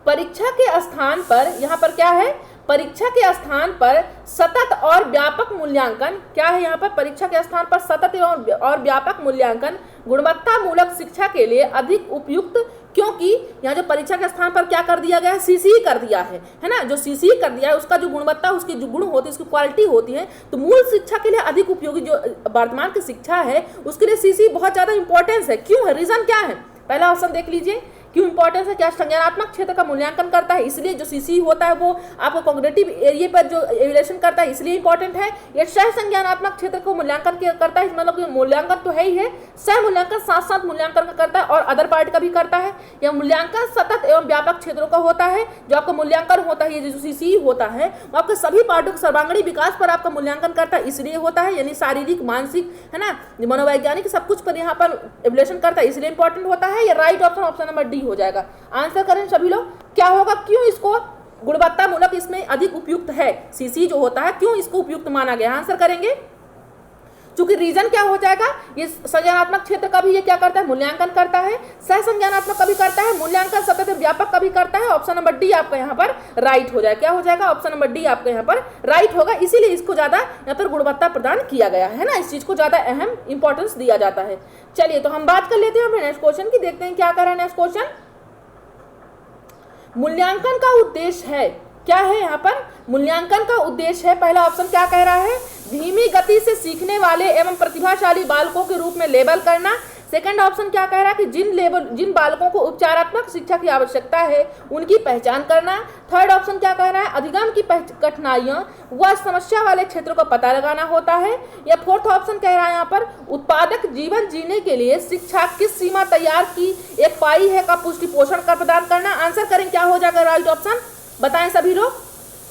परीक्षा के स्थान पर, यहाँ पर क्या है? परीक्षा के स्थान पर सतत और व्यापक मूल्यांकन क्या है? यहाँ पर परीक्षा के स्थान पर सतत और व्यापक मूल्यांकन गुणवत्ता मूलक शिक्षा के लिए अधिक उपयुक्त, क्योंकि यहाँ जो परीक्षा के स्थान पर क्या कर दिया गया है? सीसी कर दिया है ना। जो सीसी कर दिया है उसका जो गुणवत्ता, उसकी जो गुण होती है, उसकी क्वालिटी होती है, तो मूल शिक्षा के लिए अधिक उपयोगी जो वर्तमान की शिक्षा है उसके लिए सीसी बहुत ज्यादा इंपॉर्टेंस है। क्यों है? रीजन क्या है? पहला ऑप्शन देख लीजिए, क्यों इंपॉर्टेंस है? क्या संज्ञानात्मक क्षेत्र का मूल्यांकन करता है, इसलिए जो सीसी होता है वो आपको कॉग्निटिव एरिया पर जो एवेल्यूएशन करता है, इसलिए इंपॉर्टेंट है। ये सह संज्ञानात्मक क्षेत्र को मूल्यांकन करता है, मतलब कि मूल्यांकन तो है ही है, सह मूल्यांकन साथ साथ मूल्यांकन करता है और अदर पार्ट का भी करता है। यह मूल्यांकन सतत एवं व्यापक क्षेत्रों का होता है। जो आपका मूल्यांकन होता है, ये जो सीसी होता है वो आपके सभी पार्टों के सर्वांगीण विकास पर आपका मूल्यांकन करता है, इसलिए होता है। यानी शारीरिक, मानसिक, है ना, मनोवैज्ञानिक सब कुछ पर यहाँ पर एवेल्यूएशन करता है, इसलिए इंपॉर्टेंट होता है। ये right option option number D हो जाएगा। आंसर करें सभी लोग, क्या होगा? क्यों इसको गुणवत्ता मूलक इसमें अधिक उपयुक्त है? सीसी जो होता है क्यों इसको उपयुक्त माना गया? आंसर करेंगे। चूंकि रीजन क्या हो जाएगा? ये संज्ञानात्मक क्षेत्र का भी ये क्या करता है? मूल्यांकन करता है। सह संज्ञानात्मक का भी करता है, मूल्यांकन सतत व्यापक का भी करता है। ऑप्शन नंबर डी आपका यहाँ पर राइट हो जाएगा। क्या हो जाएगा? ऑप्शन नंबर डी आपका यहाँ पर राइट होगा, इसीलिए इसको ज्यादा यहाँ पर गुणवत्ता प्रदान किया गया है ना। इस चीज को ज्यादा अहम इंपॉर्टेंस दिया जाता है। चलिए तो हम बात कर लेते हैं नेक्स्ट क्वेश्चन की, देखते हैं क्या कर रहा है नेक्स्ट क्वेश्चन। मूल्यांकन का उद्देश्य है, क्या है यहाँ पर? मूल्यांकन का उद्देश्य है, पहला ऑप्शन क्या कह रहा है? धीमी गति से सीखने वाले एवं प्रतिभाशाली बालकों के रूप में लेबल करना। सेकंड ऑप्शन क्या कह रहा है कि जिन बालकों को उपचारात्मक शिक्षा की आवश्यकता है उनकी पहचान करना। थर्ड ऑप्शन क्या कह रहा है, अधिगम की कठिनाइयां व समस्या वाले क्षेत्रों का पता लगाना होता है। या फोर्थ ऑप्शन कह रहा है यहाँ पर उत्पादक जीवन जीने के लिए शिक्षा किस सीमा तैयार की एक पाई है का पुष्टि पोषण कर प्रदान करना। आंसर करें क्या हो जाएगा राइट ऑप्शन, बताएं सभी लोग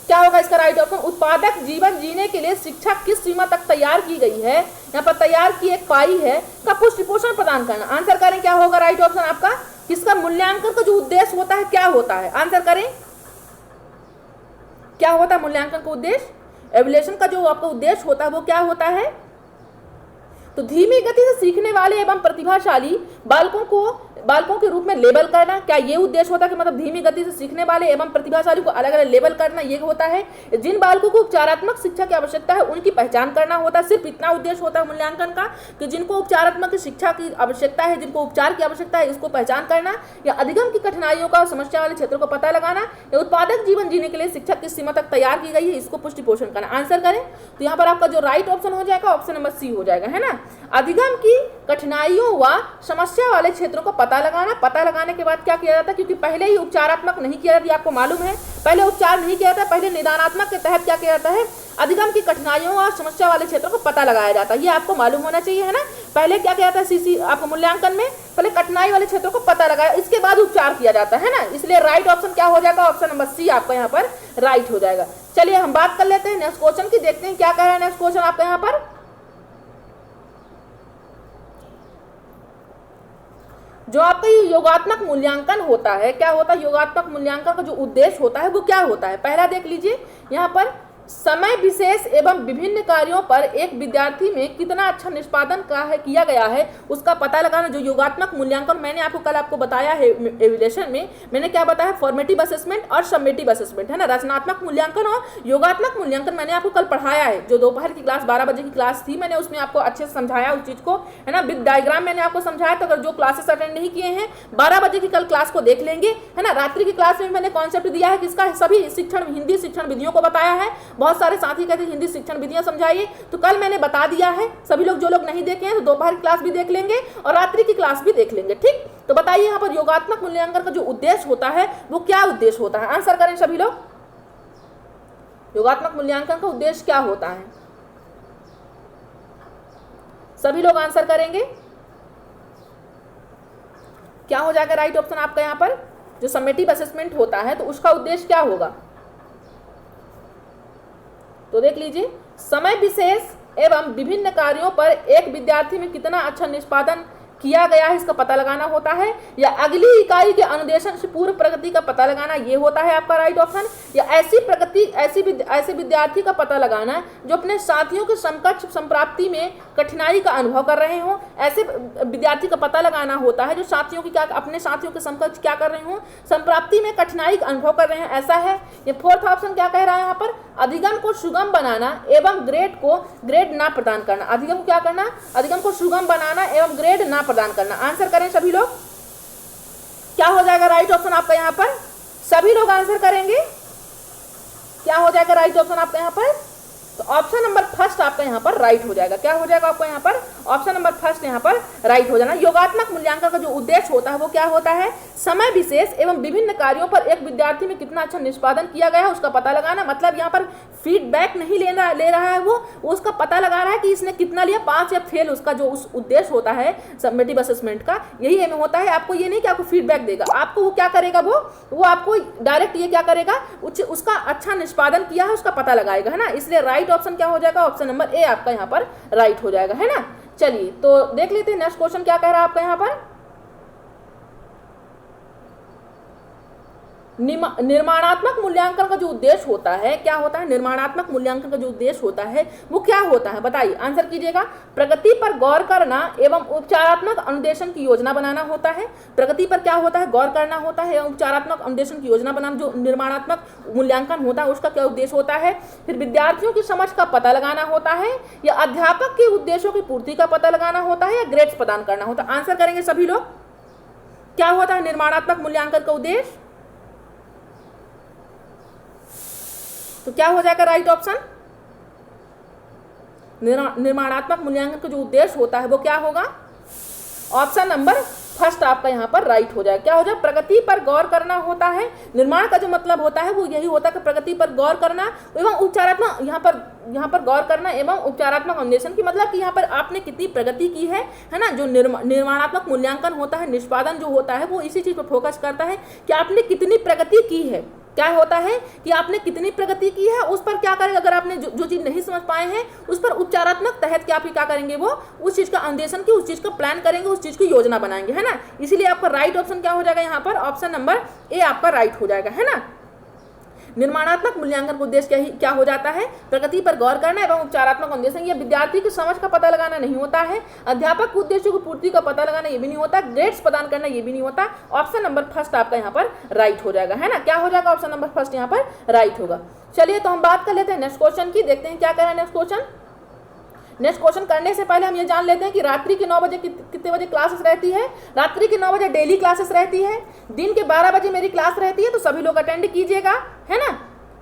क्या होगा इसका राइट ऑप्शन। उत्पादक जीवन जीने के लिए शिक्षा किस सीमा तक तैयार की गई है, यहाँ पर तैयार की एक पाई है का पुष्टि पोषण प्रदान करना। आंसर करें क्या होगा राइट ऑप्शन आपका। किसका मूल्यांकन का जो उद्देश्य होता है क्या होता है, आंसर करें क्या होता है मूल्यांकन का उद्देश्य। एवल्यूएशन का जो आपका उद्देश्य होता है वो क्या होता है, तो धीमी गति से सीखने वाले एवं प्रतिभाशाली बालकों के रूप में लेबल करना। क्या ये उद्देश्य होता है कि मतलब धीमी गति से सीखने वाले एवं प्रतिभाशाली को अलग अलग लेबल करना, ये होता है। जिन बालकों को उपचारात्मक शिक्षा की आवश्यकता है उनकी पहचान करना होता है। सिर्फ इतना उद्देश्य होता है मूल्यांकन का कि जिनको उपचारात्मक शिक्षा की आवश्यकता है, जिनको उपचार की आवश्यकता है, इसको पहचान करना। या अधिगम की कठिनाइयों का समस्या वाले क्षेत्रों को पता लगाना। या उत्पादक जीवन जीने के लिए शिक्षा किस सीमा तक तैयार की गई है, इसको पुष्टि पोषण करना। आंसर करें तो यहाँ पर आपका जो राइट ऑप्शन हो जाएगा ऑप्शन नंबर सी हो जाएगा, है ना। अधिगम की कठिनाइयों व समस्या वाले क्षेत्रों को पता लगाना। पता लगाने के बाद क्या किया जाता है, क्योंकि पहले ही उपचारात्मक नहीं किया जाता, आपको मालूम है पहले उपचार नहीं किया जाता, पहले निदानात्मक के तहत क्या किया जाता है, अधिगम की कठिनाइयों और समस्या वाले क्षेत्रों को पता लगाया जाता है। ये आपको मालूम होना चाहिए, है ना। पहले क्या किया जाता है सीसी आपको मूल्यांकन में, पहले कठिनाई वाले क्षेत्रों को पता लगाया, इसके बाद उपचार किया जाता है ना। इसलिए राइट ऑप्शन क्या हो जाएगा, ऑप्शन नंबर सी आपका यहाँ पर राइट हो जाएगा। चलिए हम बात कर लेते हैं नेक्स्ट क्वेश्चन की, देखते हैं क्या कह रहा है नेक्स्ट क्वेश्चन आपका यहाँ पर। जो आपका ये योगात्मक मूल्यांकन होता है, क्या होता है योगात्मक मूल्यांकन का जो उद्देश्य होता है वो क्या होता है। पहला देख लीजिए यहाँ पर, समय विशेष एवं विभिन्न कार्यों पर एक विद्यार्थी में कितना अच्छा निष्पादन किया गया है उसका पता लगाना। जो योगात्मक मूल्यांकन मैंने आपको कल बताया है एवल्यूएशन में, मैंने क्या बताया, फॉर्मेटिव असेसमेंट और समेटिव असेसमेंट, है ना। रचनात्मक मूल्यांकन और योगात्मक मूल्यांकन मैंने आपको कल पढ़ाया है। जो दोपहर की क्लास 12 बजे की क्लास थी, मैंने उसमें आपको अच्छे से समझाया उस चीज को, है ना। विद डायग्राम मैंने आपको समझाया। तो अगर जो क्लासेस अटेंड नहीं किए हैं 12 बजे की कल क्लास को देख लेंगे, है ना। रात्रि की क्लास में मैंने कॉन्सेप्ट दिया है किसका, सभी हिंदी शिक्षण विधियों को बताया है। बहुत सारे साथी कहते हैं हिंदी शिक्षण विधियां समझाइए, तो कल मैंने बता दिया है। सभी लोग जो लोग नहीं देखे हैं तो दोपहर क्लास भी देख लेंगे और रात्रि की क्लास भी देख लेंगे, ठीक। तो बताइए यहाँ पर योगात्मक मूल्यांकन का जो उद्देश्य होता है वो क्या उद्देश्य होता है, आंसर करें सभी लोग। योगात्मक मूल्यांकन का उद्देश्य क्या होता है, सभी लोग आंसर करेंगे। क्या हो जाएगा राइट ऑप्शन आपका यहाँ पर। जो समेटिव असेसमेंट होता है तो उसका उद्देश्य क्या होगा, तो देख लीजिए, समय विशेष एवं विभिन्न कार्यों पर एक विद्यार्थी में कितना अच्छा निष्पादन किया गया है इसका पता लगाना होता है। या अगली इकाई के अनुदेशन से पूर्व प्रगति का पता लगाना, ये होता है आपका राइट ऑप्शन। या ऐसे विद्यार्थी का पता लगाना जो अपने साथियों के समकक्ष संप्राप्ति में कठिनाई का अनुभव कर रहे हों। ऐसे विद्यार्थी का पता लगाना होता है जो साथियों की अपने साथियों के समकक्ष क्या कर रहे हों, संप्राप्ति में कठिनाई का अनुभव कर रहे हैं, ऐसा है। ये फोर्थ ऑप्शन क्या कह रहा है यहाँ पर, अधिगम को सुगम बनाना एवं ग्रेड ना प्रदान करना। अधिगम क्या करना, अधिगम को सुगम बनाना एवं ग्रेड ना प्रदान करना। आंसर करें सभी लोग, क्या हो जाएगा राइट ऑप्शन आपका यहाँ पर, सभी लोग आंसर करेंगे। क्या हो जाएगा राइट ऑप्शन आपका यहाँ पर, तो ऑप्शन नंबर फर्स्ट आपका यहाँ पर राइट हो जाएगा। क्या हो जाएगा आपको यहाँ पर, ऑप्शन नंबर फर्स्ट यहाँ पर राइट हो जाना। योगात्मक मूल्यांकन का जो उद्देश्य होता है वो क्या होता है, समय विशेष एवं विभिन्न कार्यों पर एक विद्यार्थी में कितना अच्छा निष्पादन किया गया है उसका पता लगाना। मतलब यहाँ पर फीडबैक नहीं ले रहा है वो उसका पता लगा रहा है कि इसने कितना लिया, पास या फेल, उसका जो उस उद्देश्य होता है समेटिव असेसमेंट का, यही एम होता है। आपको ये नहीं कि आपको फीडबैक देगा, आपको वो क्या करेगा, वो आपको डायरेक्ट ये क्या करेगा, उसका अच्छा निष्पादन किया है उसका पता लगाएगा, है ना। इसलिए राइट ऑप्शन क्या हो जाएगा, ऑप्शन नंबर ए आपका यहाँ पर राइट हो जाएगा, है ना। चलिए तो देख लेते हैं नेक्स्ट क्वेश्चन क्या कह रहा है आपका यहाँ पर। निर्माणात्मक मूल्यांकन का जो उद्देश्य होता है क्या होता है, निर्माणात्मक मूल्यांकन का जो उद्देश्य होता है वो क्या होता है, बताइए, आंसर कीजिएगा। प्रगति पर गौर करना एवं उपचारात्मक अनुदेशन की योजना बनाना होता है। प्रगति पर क्या होता है, गौर करना होता है एवं उपचारात्मक अनुदेशन की योजना बनाना। जो निर्माणात्मक मूल्यांकन होता है उसका क्या उद्देश्य होता है, फिर विद्यार्थियों की समझ का पता लगाना होता है, या अध्यापक के उद्देश्यों की पूर्ति का पता लगाना होता है, या ग्रेड्स प्रदान करना होता है। आंसर करेंगे सभी लोग, क्या होता है निर्माणात्मक मूल्यांकन का उद्देश्य, तो क्या हो जाएगा राइट ऑप्शन, निर्माणात्मक मूल्यांकन का जो उद्देश्य होता है वो क्या होगा? ऑप्शन नंबर फर्स्ट आपका यहाँ पर राइट हो जाएगा। क्या हो जाए? प्रगति पर गौर करना होता है। निर्माण का जो मतलब होता है वो यही होता है कि प्रगति पर गौर करना एवं उपचारात्मक यहाँ पर गौर करना एवं उपचारात्मक अन्वेषण की मतलब कि यहाँ पर आपने कितनी प्रगति की है ना। जो निर्माणात्मक मूल्यांकन होता है, निष्पादन जो होता है वो इसी चीज पर फोकस करता है कि आपने कितनी प्रगति की है। क्या होता है कि आपने कितनी प्रगति की है, उस पर क्या करेंगे। अगर आपने जो चीज नहीं समझ पाए हैं उस पर उपचारात्मक तहत क्या आप क्या करेंगे, वो उस चीज का अन्वेषण की, उस चीज का प्लान करेंगे, उस चीज की योजना बनाएंगे, है ना। इसीलिए आपका राइट ऑप्शन क्या हो जाएगा यहाँ पर? ऑप्शन नंबर ए आपका राइट हो जाएगा, है ना। निर्माणात्मक मूल्यांकन का उद्देश्य क्या हो जाता है? प्रगति पर गौर करना एवं उपचारात्मक अन्वेषण। यह विद्यार्थी की समझ का पता लगाना नहीं होता है। अध्यापक के उद्देश्यों की पूर्ति का पता लगाना ये भी नहीं होता। ग्रेड्स प्रदान करना ये भी नहीं होता। ऑप्शन नंबर फर्स्ट आपका यहाँ पर राइट हो जाएगा, है ना। क्या हो जाएगा? ऑप्शन नंबर फर्स्ट यहाँ पर राइट होगा। चलिए तो हम बात कर लेते हैं नेक्स्ट क्वेश्चन की। देखते हैं क्या कह रहा है नेक्स्ट क्वेश्चन। नेक्स्ट क्वेश्चन करने से पहले हम ये जान लेते हैं कि रात्रि के 9 बजे कितने बजे क्लासेस रहती है। रात्रि के 9 बजे डेली क्लासेस रहती है। दिन के 12 बजे मेरी क्लास रहती है, तो सभी लोग अटेंड कीजिएगा, है ना।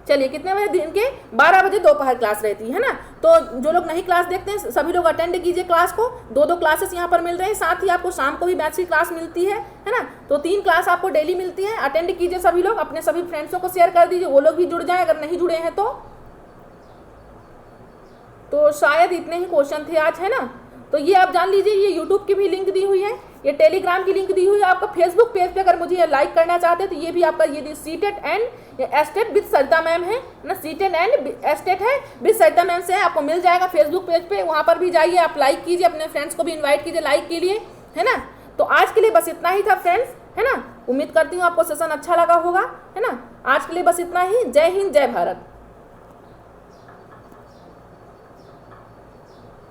चलिए कितने बजे? दिन के 12 बजे दोपहर क्लास रहती है ना। तो जो लोग नहीं क्लास देखते हैं सभी लोग अटेंड कीजिए क्लास को। दो क्लासेस यहाँ पर मिल रहे हैं, साथ ही आपको शाम को भी मैथ्स की क्लास मिलती है ना। तो 3 क्लास आपको डेली मिलती है। अटेंड कीजिए सभी लोग, अपने सभी फ्रेंड्सों को शेयर कर दीजिए, वो लोग भी जुड़ जाए अगर नहीं जुड़े हैं तो शायद इतने ही क्वेश्चन थे आज, है ना। तो ये आप जान लीजिए, ये यूट्यूब की भी लिंक दी हुई है, ये टेलीग्राम की लिंक दी हुई है। आपका फेसबुक पेज पे अगर मुझे ये लाइक करना चाहते हैं तो ये भी आपका ये CTET and estate with Sarita ma'am है ना। सीटेट एंड एस्टेट है विद सरिता मैम से है, आपको मिल जाएगा फेसबुक पेज पे। वहाँ पर भी जाइए, आप लाइक कीजिए, अपने फ्रेंड्स को भी इन्वाइट कीजिए लाइक के लिए, है ना। तो आज के लिए बस इतना ही था फ्रेंड्स, है ना। उम्मीद करती हूँ आपको सेशन अच्छा लगा होगा, है ना। आज के लिए बस इतना ही। जय हिंद, जय भारत।